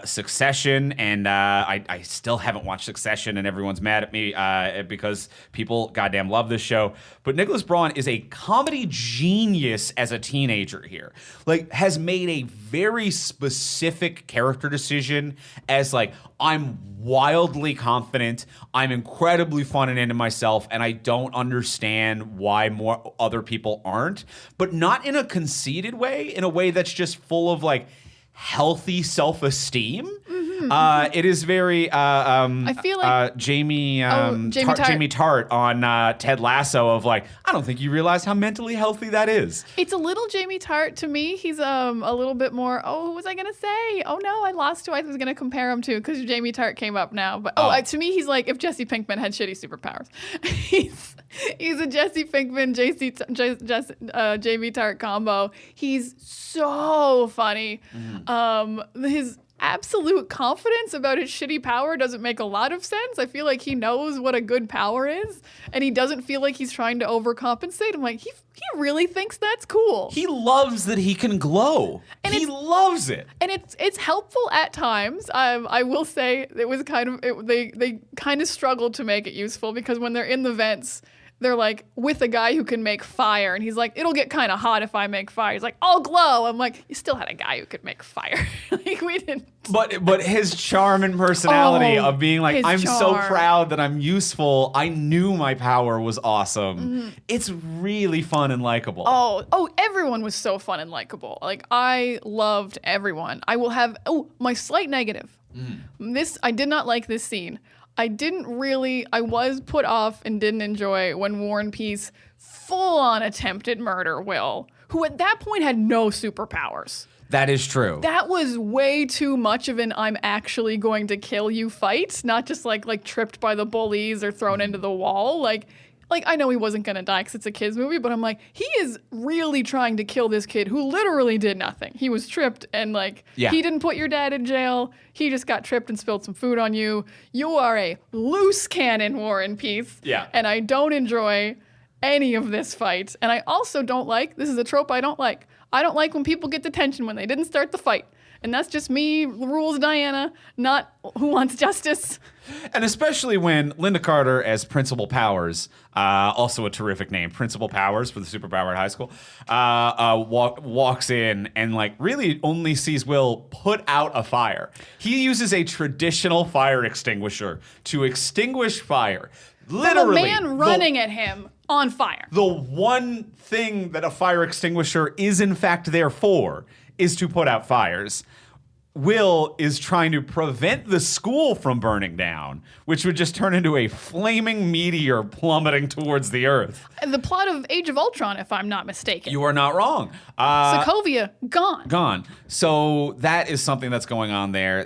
Succession, and I still haven't watched Succession, and everyone's mad at me because people goddamn love this show. But Nicholas Braun is a comedy genius as a teenager here. Like, has made a very specific character decision as like, I'm wildly confident, I'm incredibly fun and into myself, and I don't understand why more other people aren't, but not in a conceited way, in a way that's just full of like healthy self-esteem. It is very I feel like Jamie Tart. Jamie Tart on Ted Lasso of like, I don't think you realize how mentally healthy that is. It's a little Jamie Tart to me. He's a little bit more, who was I going to say? Oh no, I lost who I was going to compare him to because Jamie Tart came up now. But to me, he's like if Jesse Pinkman had shitty superpowers. He's a Jesse Pinkman, Jamie Tart combo. He's so funny. His absolute confidence about his shitty power doesn't make a lot of sense. I feel like he knows what a good power is, and he doesn't feel like he's trying to overcompensate. I'm like, he really thinks that's cool. He loves that he can glow. And he loves it. And it's helpful at times. I will say it was they kind of struggled to make it useful because when they're in the vents, they're like with a guy who can make fire, and he's like, it'll get kind of hot if I make fire. He's like, I'll glow. I'm like, you still had a guy who could make fire. Like we didn't. But his charm and personality of being like, I'm so proud that I'm useful. I knew my power was awesome. It's really fun and likable. Oh, everyone was so fun and likable. Like I loved everyone. I will have my slight negative. I did not like this scene. I was put off and didn't enjoy when Warren Peace full on attempted murder Will, who at that point had no superpowers. That is true. That was way too much of an I'm actually going to kill you fight, not just like tripped by the bullies or thrown into the wall. Like I know he wasn't going to die because it's a kid's movie, but I'm like, he is really trying to kill this kid who literally did nothing. He was tripped and he didn't put your dad in jail. He just got tripped and spilled some food on you. You are a loose cannon, Warren Peace. Yeah. And I don't enjoy any of this fight. And I also don't like, this is a trope I don't like. I don't like when people get detention when they didn't start the fight. And that's just me, rules Diana, not who wants justice. And especially when Linda Carter as Principal Powers, also a terrific name, Principal Powers for the superpowered high school, walks in and like really only sees Will put out a fire. He uses a traditional fire extinguisher to extinguish fire. Literally, From a man running at him on fire. The one thing that a fire extinguisher is in fact there for is to put out fires. Will is trying to prevent the school from burning down, which would just turn into a flaming meteor plummeting towards the earth. The plot of Age of Ultron, if I'm not mistaken. You are not wrong. Sokovia, gone. Gone. So that is something that's going on there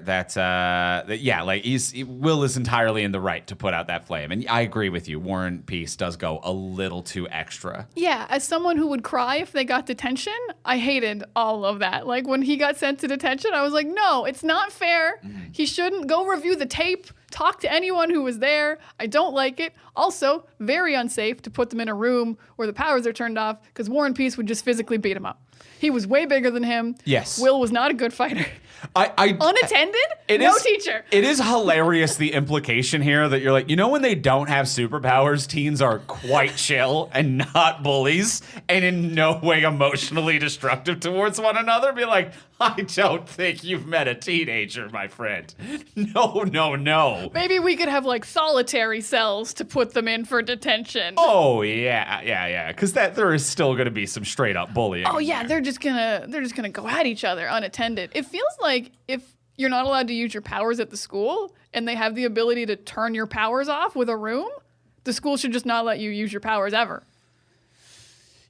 Will is entirely in the right to put out that flame. And I agree with you. Warren Peace does go a little too extra. Yeah, as someone who would cry if they got detention, I hated all of that. Like when he got sent to detention, I was like, no, it's not fair. He shouldn't go review the tape, talk to anyone who was there. I don't like it. Also, very unsafe to put them in a room where the powers are turned off because Warren Peace would just physically beat him up. He was way bigger than him. Yes. Will was not a good fighter. I Unattended? No teacher. It is hilarious, the implication here that you're like, when they don't have superpowers, teens are quite chill and not bullies and in no way emotionally destructive towards one another. Be like, I don't think you've met a teenager, my friend. No. Maybe we could have like solitary cells to put them in for detention. Oh, yeah. Because there is still going to be some straight up bullying. Oh in yeah, there. they're just gonna go at each other unattended. It feels like if you're not allowed to use your powers at the school and they have the ability to turn your powers off with a room, the school should just not let you use your powers ever.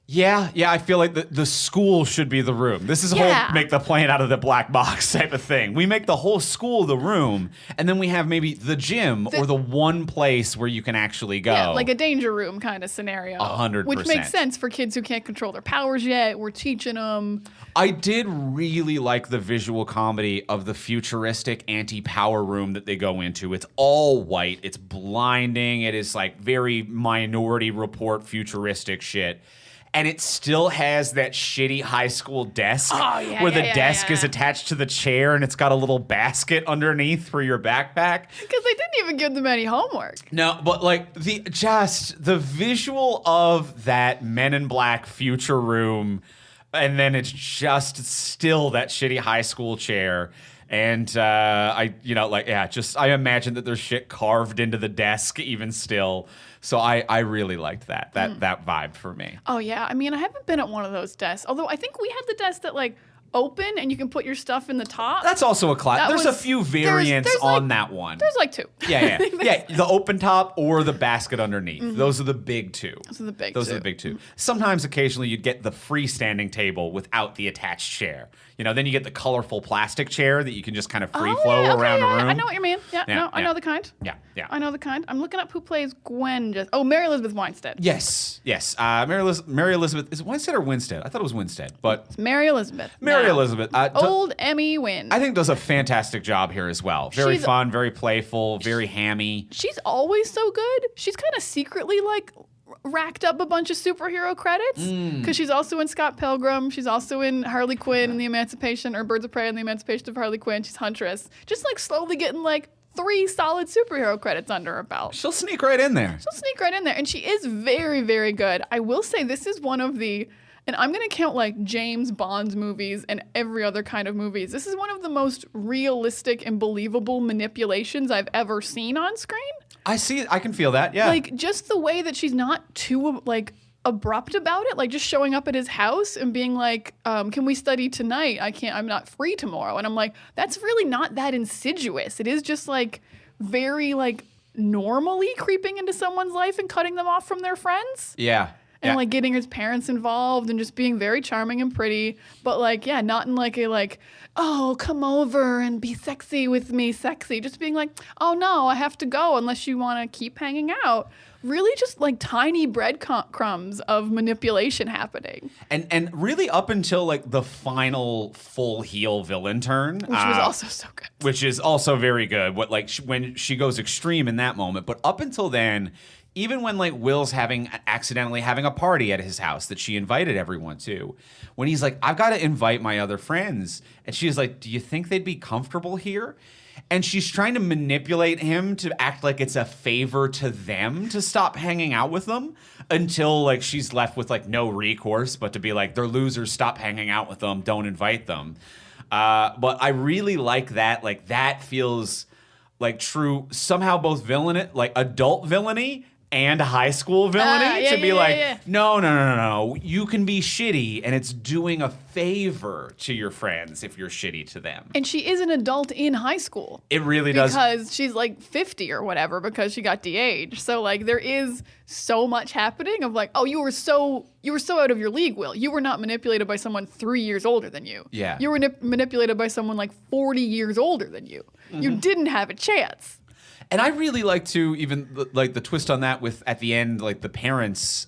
Yeah, I feel like the school should be the room. This is a whole make the plane out of the black box type of thing. We make the whole school the room, and then we have maybe the gym or the one place where you can actually go. Yeah, like a danger room kind of scenario. 100%. Which makes sense for kids who can't control their powers yet. We're teaching them. I did really like the visual comedy of the futuristic anti-power room that they go into. It's all white. It's blinding. It is like very Minority Report futuristic shit. And it still has that shitty high school desk where the desk is attached to the chair and it's got a little basket underneath for your backpack. Because they didn't even give them any homework. No, but like the visual of that Men in Black future room, and then it's just still that shitty high school chair. And I imagine that there's shit carved into the desk even still. So I really liked that vibe for me. Oh yeah, I mean I haven't been at one of those desks. Although I think we had the desk that like open and you can put your stuff in the top. That's also a class. There's a few variants on that one. There's like two. Yeah. The open top or the basket underneath. Mm-hmm. Those are the big two. Those are the big two. Sometimes, occasionally, you'd get the freestanding table without the attached chair. Then you get the colorful plastic chair that you can just kind of free flow around a room. I know what you mean. I know the kind. Yeah. I know the kind. I'm looking up who plays Gwen. Mary Elizabeth Winstead. Yes. Mary Elizabeth. Is it Winstead or Winstead? I thought it was Winstead, but it's Mary Elizabeth. Mary Elizabeth. Old Emmy Wynn. I think does a fantastic job here as well. Very fun, very playful, very hammy. She's always so good. She's kind of secretly like racked up a bunch of superhero credits because she's also in Scott Pilgrim. She's also in Harley Quinn and the Emancipation, or Birds of Prey and the Emancipation of Harley Quinn. She's Huntress. Just like slowly getting like 3 solid superhero credits under her belt. She'll sneak right in there. And she is very, very good. I will say this is one of the, and I'm going to count like James Bond's movies and every other kind of movies. This is one of the most realistic and believable manipulations I've ever seen on screen. I see it. I can feel that. Yeah. Like just the way that she's not too like abrupt about it, like just showing up at his house and being like, can we study tonight? I'm not free tomorrow. And I'm like, that's really not that insidious. It is just like very like normally creeping into someone's life and cutting them off from their friends. Yeah. And like getting his parents involved and just being very charming and pretty, but like, yeah, not in like a like, oh, come over and be sexy with me, sexy. Just being like, oh no, I have to go unless you want to keep hanging out. Really just like tiny breadcrumbs of manipulation happening. And really up until like the final full heel villain turn. Which was also so good. Which is also very good. When she goes extreme in that moment. But up until then, even when like Will's accidentally having a party at his house that she invited everyone to, when he's like, I've got to invite my other friends. And she's like, do you think they'd be comfortable here? And she's trying to manipulate him to act like it's a favor to them to stop hanging out with them until like she's left with like no recourse but to be like, they're losers, stop hanging out with them, don't invite them. But I really like that. Like that feels like true, somehow both villainy, like adult villainy and high school villainy no, you can be shitty and it's doing a favor to your friends if you're shitty to them. And she is an adult in high school. It really does. Because she's like 50 or whatever because she got de-aged. So like there is so much happening of like, oh, you were so out of your league, Will. You were not manipulated by someone 3 years older than you. Yeah. You were manipulated by someone like 40 years older than you. Mm-hmm. You didn't have a chance. And I really like to even like the twist on that with at the end, like the parents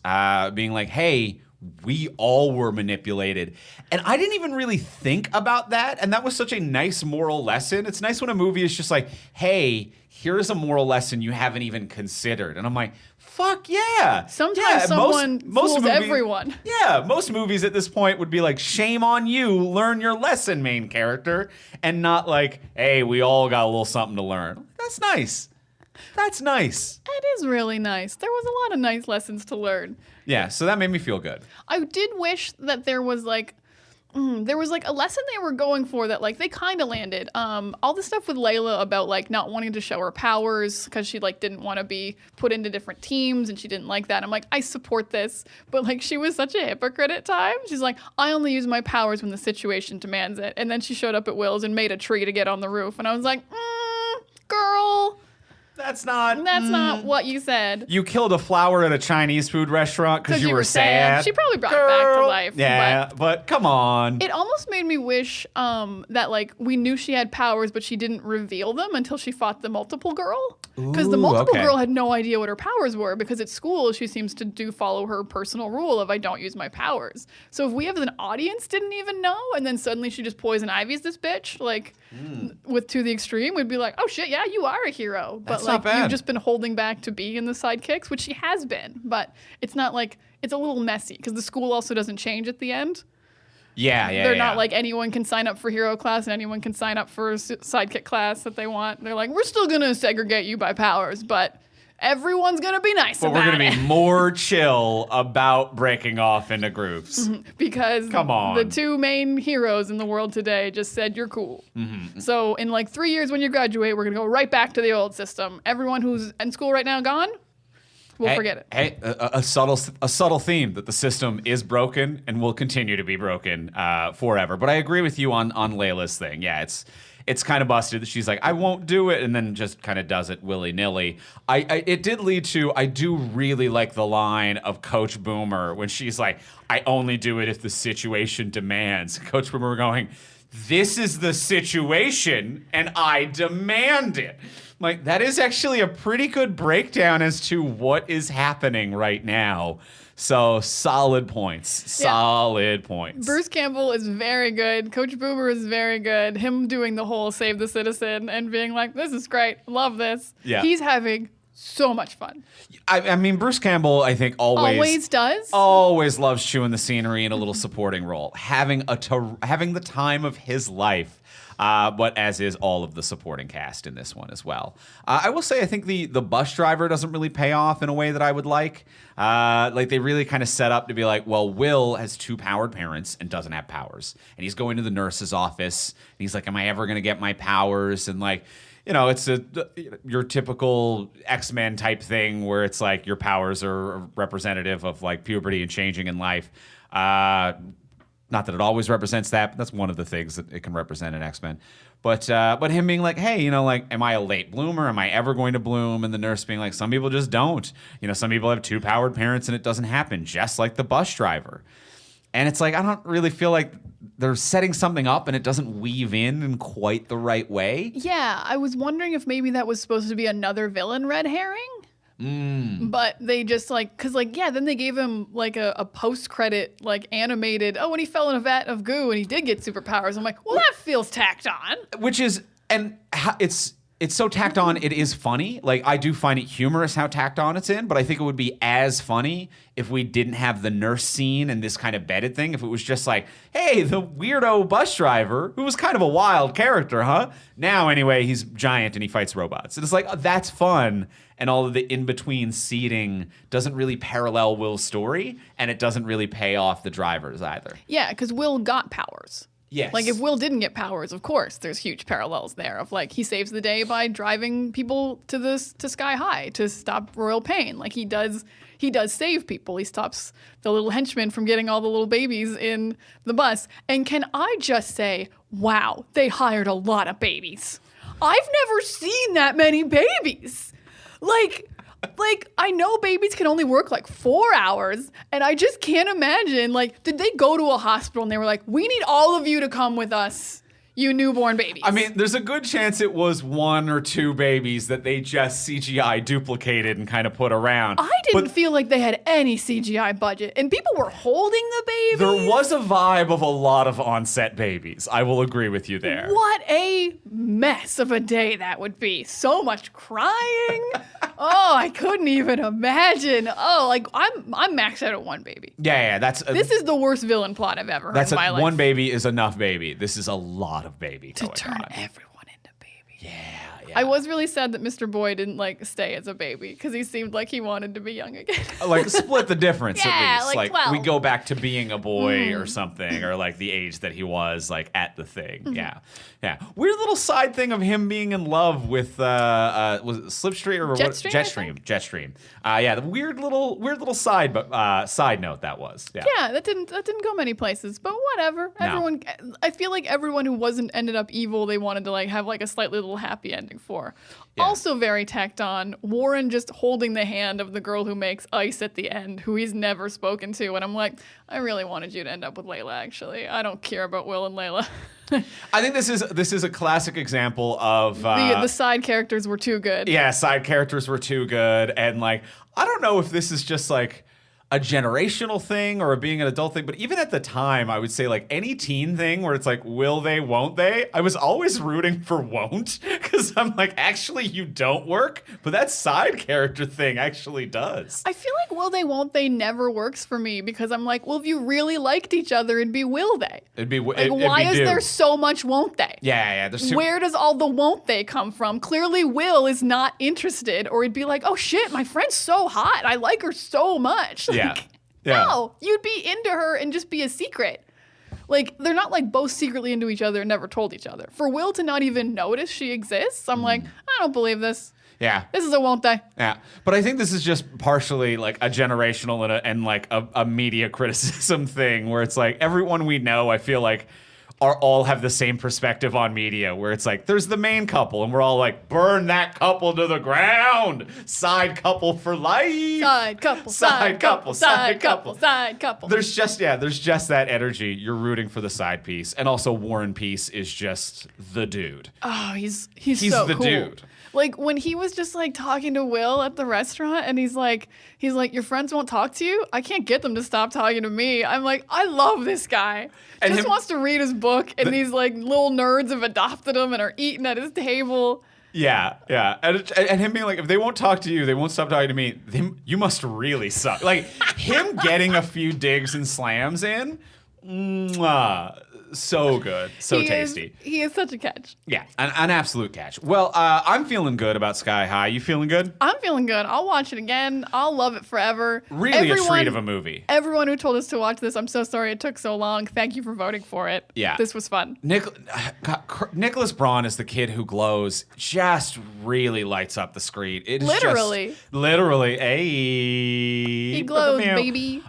being like, hey, we all were manipulated. And I didn't even really think about that. And that was such a nice moral lesson. It's nice when a movie is just like, hey, here's a moral lesson you haven't even considered. And I'm like, fuck yeah. Sometimes someone fools everyone. Yeah, most movies at this point would be like, shame on you, learn your lesson, main character. And not like, hey, we all got a little something to learn. That's nice. That's nice. That is really nice. There was a lot of nice lessons to learn. Yeah, so that made me feel good. I did wish that there was like a lesson they were going for that like they kind of landed. All the stuff with Layla about like not wanting to show her powers because she like didn't want to be put into different teams and she didn't like that. I'm like, I support this, but like she was such a hypocrite at times. She's like, I only use my powers when the situation demands it. And then she showed up at Will's and made a tree to get on the roof, and I was like, girl. That's not what you said. You killed a flower at a Chinese food restaurant because you were sad. She probably brought it back to life. Yeah, but come on. It almost made me wish that like we knew she had powers, but she didn't reveal them until she fought the multiple girl. Because the multiple girl had no idea what her powers were, because at school she seems to follow her personal rule of I don't use my powers. So if we as an audience didn't even know, and then suddenly she just poison ivies this bitch, like with to the extreme, we'd be like, oh shit, yeah, you are a hero. But That's like not bad. you've just been holding back to be in the sidekicks, which she has been. But it's not like it's a little messy because the school also doesn't change at the end. Yeah. They're not like anyone can sign up for hero class and anyone can sign up for sidekick class that they want. They're like, we're still going to segregate you by powers, but everyone's going to be nice but about it. we're going to be more chill about breaking off into groups. Because Come on. the two main heroes in the world today just said you're cool. So in like 3 years when you graduate, we're going to go right back to the old system. Everyone who's in school right now gone, we'll forget it. Hey, a subtle theme that the system is broken and will continue to be broken forever. But I agree with you on Layla's thing. Yeah, it's kind of busted that she's like, I won't do it, and then just kind of does it willy-nilly. It did lead to, I do really like the line of Coach Boomer when she's like, I only do it if the situation demands. Coach Boomer going, this is the situation, and I demand it. Like, that is actually a pretty good breakdown as to what is happening right now. So, solid points. Solid points. Bruce Campbell is very good. Coach Boomer is very good. Him doing the whole save the citizen and being like, this is great. Love this. Yeah. He's having so much fun. I mean, Bruce Campbell, I think, always does. Always loves chewing the scenery in a little supporting role. Having the time of his life. But as is all of the supporting cast in this one as well. I will say I think the bus driver doesn't really pay off in a way that I would like. Like they really kind of set up to be like, well, Will has two powered parents and doesn't have powers. And he's going to the nurse's office. And he's like, am I ever going to get my powers? And like, you know, it's your typical X-Men type thing where it's like your powers are representative of like puberty and changing in life. Not that it always represents that, but that's one of the things that it can represent in X-Men. But him being like, hey, you know, like, am I a late bloomer? Am I ever going to bloom? And the nurse being like, some people just don't. You know, some people have two powered parents and it doesn't happen, just like the bus driver. And it's like, I don't really feel like they're setting something up and it doesn't weave in quite the right way. Yeah, I was wondering if maybe that was supposed to be another villain red herring. But they just like, cause like, yeah, then they gave him like a post-credit, like animated, oh, when he fell in a vat of goo and he did get superpowers. I'm like, well, that feels tacked on. Which is, and it's so tacked on, it is funny. Like, I do find it humorous how tacked on it's in, but I think it would be as funny if we didn't have the nurse scene and this kind of bedded thing. If it was just like, hey, the weirdo bus driver, who was kind of a wild character, huh? Now, anyway, he's giant and he fights robots. And it's like, oh, that's fun. And all of the in-between seating doesn't really parallel Will's story, and it doesn't really pay off the drivers either. Yeah, because Will got powers. Yes. Like, if Will didn't get powers, of course, there's huge parallels there of, like, he saves the day by driving people to Sky High to stop Royal Pain. Like, he does save people. He stops the little henchmen from getting all the little babies in the bus. And can I just say, wow, they hired a lot of babies. I've never seen that many babies. Like, I know babies can only work like 4 hours, and I just can't imagine, like, did they go to a hospital and they were like, we need all of you to come with us. you newborn babies. I mean, there's a good chance it was 1 or 2 babies that they just CGI duplicated and kind of put around. I didn't feel like they had any CGI budget, and people were holding the baby. There was a vibe of a lot of on-set babies. I will agree with you there. What a mess of a day that would be. So much crying. Oh, I couldn't even imagine. Oh, like I'm maxed out at 1 baby. Yeah, that's This is the worst villain plot I've ever heard in my life. 1 baby is enough baby. This is a lot of baby To going turn on. everyone into baby. Yeah. I was really sad that Mr. Boy didn't like stay as a baby because he seemed like he wanted to be young again. Like split the difference Yeah, at least. like Like 12. we go back to being a boy or something, or like the age that he was like at the thing. Yeah. Weird little side thing of him being in love with was it Slipstream or Jetstream, I what? Jetstream. The weird little side note that was. Yeah. Yeah, that didn't go many places, but whatever. No. Everyone, I feel like everyone who wasn't ended up evil, they wanted to like have like a slightly little happy ending for. Yeah. Also very tacked on. Warren just holding the hand of the girl who makes ice at the end, who he's never spoken to, and I'm like, I really wanted you to end up with Layla. Actually, I don't care about Will and Layla. I think this is a classic example of The side characters were too good. yeah, side characters were too good, and like I don't know if this is just like a generational thing or being an adult thing, but even at the time, I would say like any teen thing where it's like, will they, won't they? I was always rooting for won't, because I'm like, actually, you don't work, but that side character thing actually does. I feel like will they, won't they never works for me because I'm like, well, if you really liked each other, it'd be will they. It'd be Like, why is there so much won't they? Yeah, there's too. Where does all the won't they come from? Clearly, Will is not interested, or he'd be like, oh shit, my friend's so hot. I like her so much. Yeah. Like, Yeah. No, you'd be into her and just be a secret. Like, they're not like both secretly into each other and never told each other. For Will to not even notice she exists, I'm like, I don't believe this. Yeah. This is a won't they. Yeah, but I think this is just partially like a generational and like a media criticism thing where it's like everyone we know, I feel like, all have the same perspective on media where it's like there's the main couple and we're all like burn that couple to the ground, side couple for life, Side couple, side couple, side couple, side couple. There's just that energy. You're rooting for the side piece, and also Warren Peace is just the dude. Oh, he's He's so the cool. dude. Like when he was just like talking to Will at the restaurant and he's like, your friends won't talk to you? I can't get them to stop talking to me. I'm like, I love this guy. And Just him- wants to read his book and these like little nerds have adopted him and are eating at his table. Yeah, and him being like, if they won't talk to you, they won't stop talking to me. You must really suck. Like him getting a few digs and slams in, mwah, so good, so tasty. He is such a catch. Yeah, an absolute catch. Well, I'm feeling good about Sky High. You feeling good? I'm feeling good. I'll watch it again. I'll love it forever. Really a treat of a movie. Everyone who told us to watch this, I'm so sorry it took so long. Thank you for voting for it. Yeah. This was fun. Nicholas Braun is the kid who glows, just really lights up the screen. It is Literally. Literally. Hey. He glows, baby.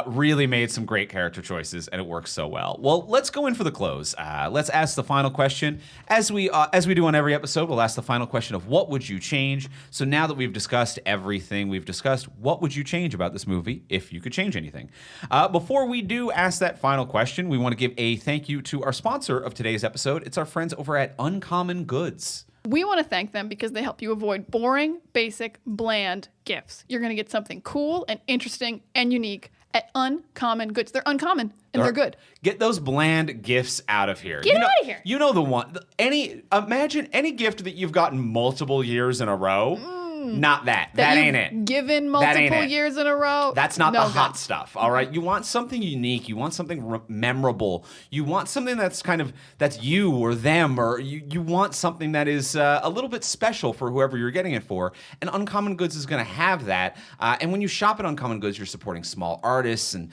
Really made some great character choices, and it works so well. Well, let's go in for the close. Let's ask the final question. As we do on every episode, we'll ask the final question of what would you change? So now that we've discussed everything we've discussed, what would you change about this movie if you could change anything? Before we do ask that final question, we want to give a thank you to our sponsor of today's episode. It's our friends over at Uncommon Goods. We want to thank them because they help you avoid boring, basic, bland gifts. You're going to get something cool and interesting and unique at Uncommon Goods. They're uncommon and they're good. Get those bland gifts out of here. Get it out of here. You know the one. Imagine any gift that you've gotten multiple years in a row. Not that. That ain't you've it. Given That ain't multiple it. years in a row. That's not No the hot good. stuff, all right? You want something unique. You want something memorable. You want something that's that's you or them, or you want something that is a little bit special for whoever you're getting it for. And Uncommon Goods is going to have that. And when you shop at Uncommon Goods, you're supporting small artists and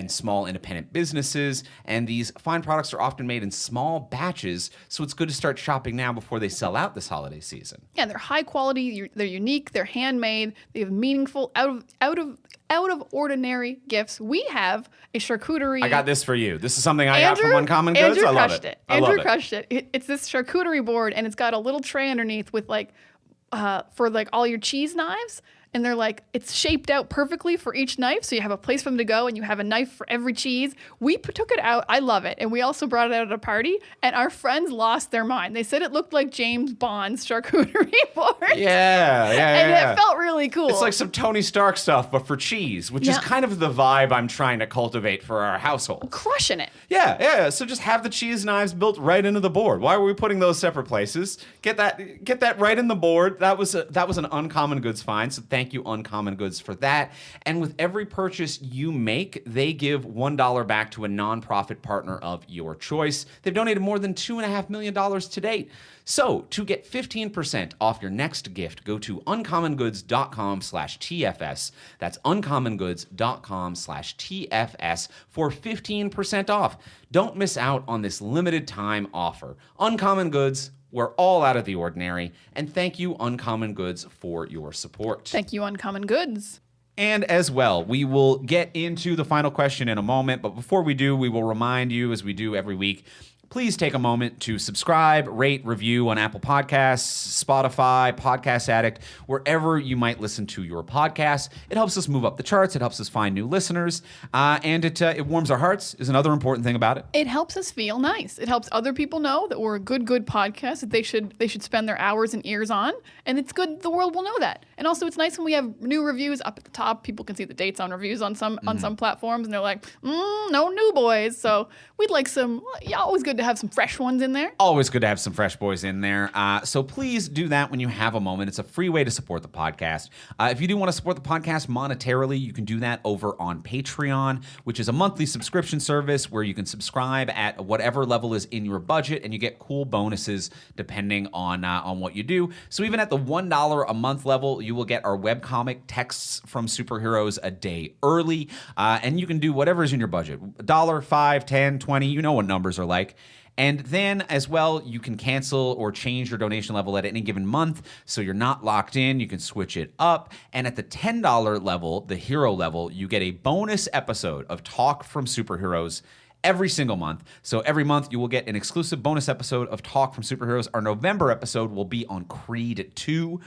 small independent businesses. And these fine products are often made in small batches, so it's good to start shopping now before they sell out this holiday season. Yeah, they're high quality. They're unique. They're handmade. They have meaningful, out of ordinary gifts. We have a charcuterie. I got this for you. This is something I got from Uncommon Goods. Andrew I love crushed it. Andrew crushed it. It's this charcuterie board, and it's got a little tray underneath with for all your cheese knives. and they're like, it's shaped out perfectly for each knife. So you have a place for them to go and you have a knife for every cheese. We took it out. I love it. And we also brought it out at a party and our friends lost their mind. They said it looked like James Bond's charcuterie board. And it felt really cool. It's like some Tony Stark stuff, but for cheese, which is kind of the vibe I'm trying to cultivate for our household. Crushing it. Yeah. So just have the cheese knives built right into the board. Why were we putting those separate places? Get that right in the board. That was an Uncommon Goods find. So thank you, Uncommon Goods, for that. And with every purchase you make, they give $1 back to a nonprofit partner of your choice. They've donated more than $2.5 million to date. So to get 15% off your next gift, go to uncommongoods.com/TFS. That's uncommongoods.com/TFS for 15% off. Don't miss out on this limited time offer. Uncommon Goods, we're all out of the ordinary. And thank you, Uncommon Goods, for your support. Thank you, Uncommon Goods. And as well, we will get into the final question in a moment. But before we do, we will remind you, as we do every week, please take a moment to subscribe, rate, review on Apple Podcasts, Spotify, Podcast Addict, wherever you might listen to your podcasts. It helps us move up the charts. It helps us find new listeners. And it warms our hearts is another important thing about it. It helps us feel nice. It helps other people know that we're a good podcast that they should spend their hours and ears on. And it's good the world will know that. And also it's nice when we have new reviews up at the top. People can see the dates on reviews on some platforms. And they're like, no new boys. So we'd like some, always good to have some fresh ones in there. Always good to have some fresh boys in there. So please do that when you have a moment. It's a free way to support the podcast. If you do want to support the podcast monetarily, you can do that over on Patreon, which is a monthly subscription service where you can subscribe at whatever level is in your budget, and you get cool bonuses depending on what you do. So even at the $1 a month level, you will get our webcomic Texts from Superheroes a day early, and you can do whatever is in your budget. $1, $5, $10, $20, you know what numbers are like. And then as well, you can cancel or change your donation level at any given month, so you're not locked in. You can switch it up. And at the $10 level, the hero level, you get a bonus episode of Talk from Superheroes every single month. So every month you will get an exclusive bonus episode of Talk from Superheroes. Our November episode will be on Creed 2.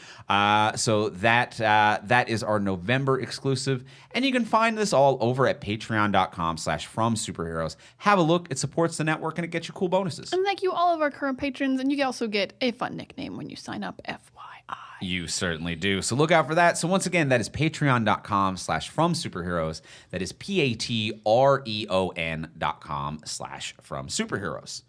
So that is our November exclusive. And you can find this all over at patreon.com/fromsuperheroes. Have a look. It supports the network and it gets you cool bonuses. And thank you all of our current patrons. And you also get a fun nickname when you sign up, FYI. You certainly do. So look out for that. So once again, that is patreon.com/fromsuperheroes. That is patreon.com/fromsuperheroes.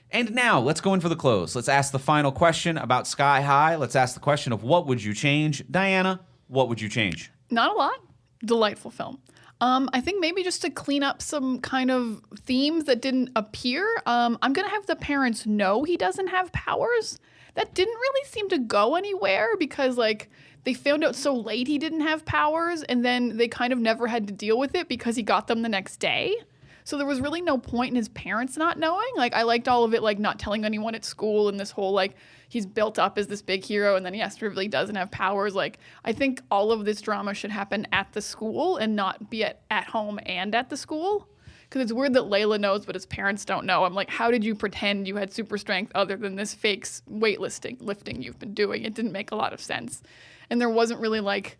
And now let's go in for the close. Let's ask the final question about Sky High. Let's ask the question of what would you change? Diana, what would you change? Not a lot. Delightful film. I think maybe just to clean up some kind of themes that didn't appear. I'm going to have the parents know he doesn't have powers. That didn't really seem to go anywhere because, like, they found out so late he didn't have powers, and then they kind of never had to deal with it because he got them the next day. So there was really no point in his parents not knowing. Like, I liked all of it, like, not telling anyone at school and this whole, like, he's built up as this big hero and then he really doesn't have powers. Like, I think all of this drama should happen at the school and not be at home and at the school. Because it's weird that Layla knows, but his parents don't know. I'm like, how did you pretend you had super strength other than this fake weightlifting you've been doing? It didn't make a lot of sense. And there wasn't really, like,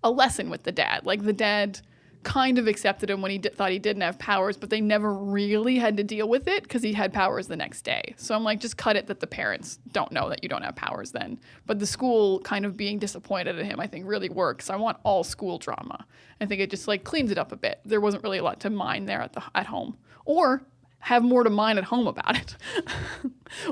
a lesson with the dad. Like, the dad kind of accepted him when he thought he didn't have powers, but they never really had to deal with it because he had powers the next day. So I'm like, just cut it that the parents don't know that you don't have powers then. But the school kind of being disappointed at him, I think, really works. I want all school drama. I think it just, like, cleans it up a bit. There wasn't really a lot to mine there at home. Or have more to mine at home about it.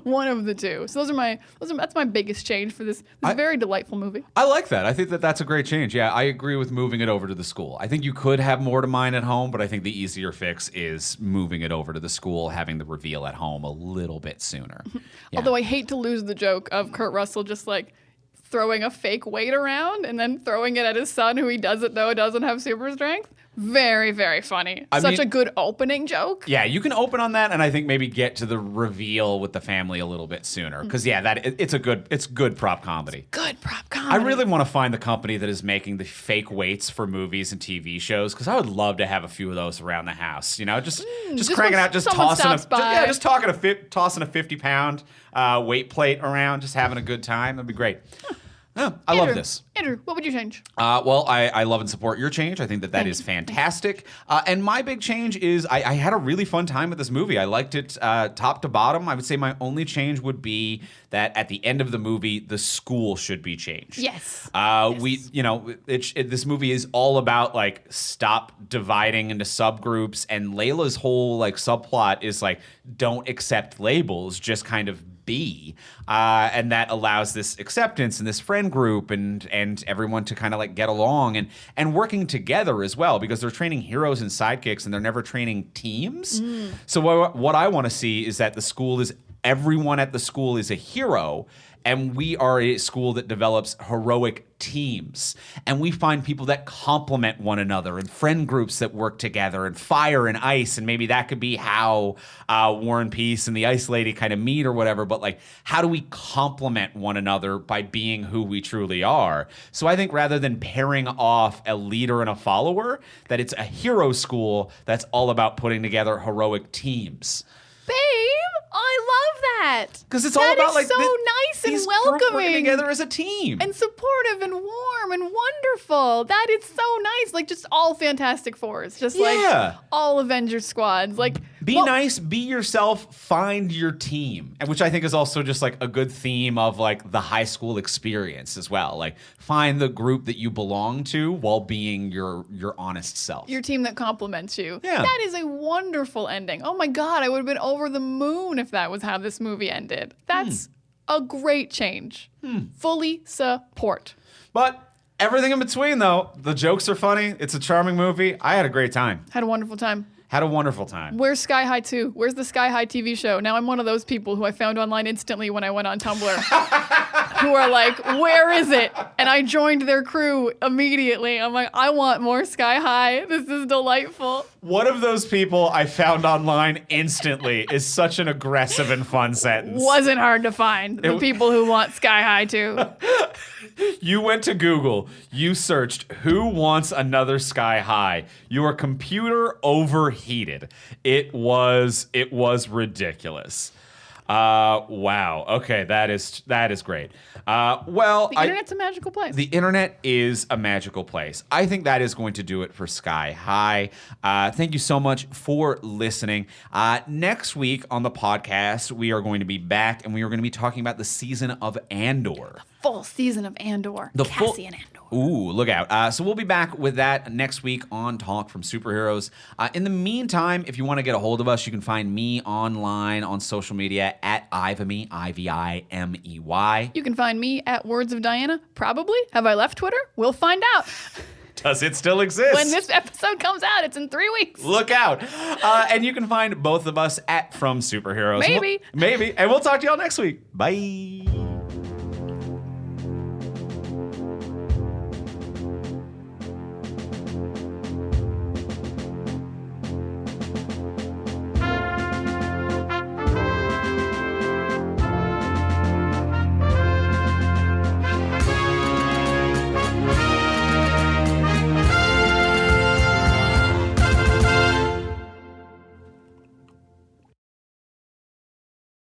One of the two. So that's my biggest change for this very delightful movie. I like that. I think that's a great change. Yeah, I agree with moving it over to the school. I think you could have more to mine at home, but I think the easier fix is moving it over to the school, having the reveal at home a little bit sooner. Yeah. Although I hate to lose the joke of Kurt Russell just, like, throwing a fake weight around and then throwing it at his son who he doesn't know doesn't have super strength. Very, very funny. Such a good opening joke. Yeah, you can open on that and I think maybe get to the reveal with the family a little bit sooner. Because, yeah, it's good prop comedy. Good prop comedy. I really want to find the company that is making the fake weights for movies and TV shows because I would love to have a few of those around the house. You know, just cranking out, just tossing a 50-pound weight plate around, just having a good time. That'd be great. Yeah, I love this. Andrew, what would you change? Well, I love and support your change. I think that is fantastic. And my big change is I had a really fun time with this movie. I liked it top to bottom. I would say my only change would be that at the end of the movie, the school should be changed. Yes. This movie is all about like stop dividing into subgroups, and Layla's whole like subplot is like don't accept labels, just kind of be, and that allows this acceptance and this friend group and everyone to kind of like get along and working together as well, because they're training heroes and sidekicks and they're never training teams. So what I want to see is that everyone at the school is a hero, and we are a school that develops heroic teams. And we find people that complement one another and friend groups that work together and fire and ice. And maybe that could be how War and Peace and the Ice Lady kind of meet or whatever. But like, how do we complement one another by being who we truly are? So I think rather than pairing off a leader and a follower, that it's a hero school that's all about putting together heroic teams. Babe, I love that. Because it's all about like so nice and these welcoming, group working together as a team, and supportive and warm and wonderful. That is so nice. Like just all Fantastic Fours, just like all Avengers squads. Like be nice, be yourself, find your team, and which I think is also just like a good theme of like the high school experience as well. Like find the group that you belong to while being your honest self. Your team that complements you. Yeah. That is a wonderful ending. Oh my God, I would have been over the moon if that was how this movie ended. That's a great change. Fully support. But everything in between, though, the jokes are funny. It's a charming movie. I had a great time. Had a wonderful time. Had a wonderful time. Where's Sky High 2? Where's the Sky High TV show? Now I'm one of those people who I found online instantly when I went on Tumblr who are like, where is it? And I joined their crew immediately. I'm like, I want more Sky High. This is delightful. One of those people I found online instantly is such an aggressive and fun sentence. Wasn't hard to find. The people who want Sky High 2. You went to Google, you searched who wants another Sky High. Your computer overheated. It was ridiculous. Wow. Okay, that is great. The internet's a magical place. The internet is a magical place. I think that is going to do it for Sky High. Thank you so much for listening. Next week on the podcast, we are going to be back and we are going to be talking about the season of Andor. Full season of Andor. Cassian Andor. Ooh, look out. So we'll be back with that next week on Talk from Superheroes. In the meantime, if you want to get a hold of us, you can find me online on social media at Ivimey, Ivimey. You can find me at Words of Diana, probably. Have I left Twitter? We'll find out. Does it still exist? When this episode comes out, it's in 3 weeks. Look out. And you can find both of us at From Superheroes. Maybe. Maybe. And we'll talk to y'all next week. Bye.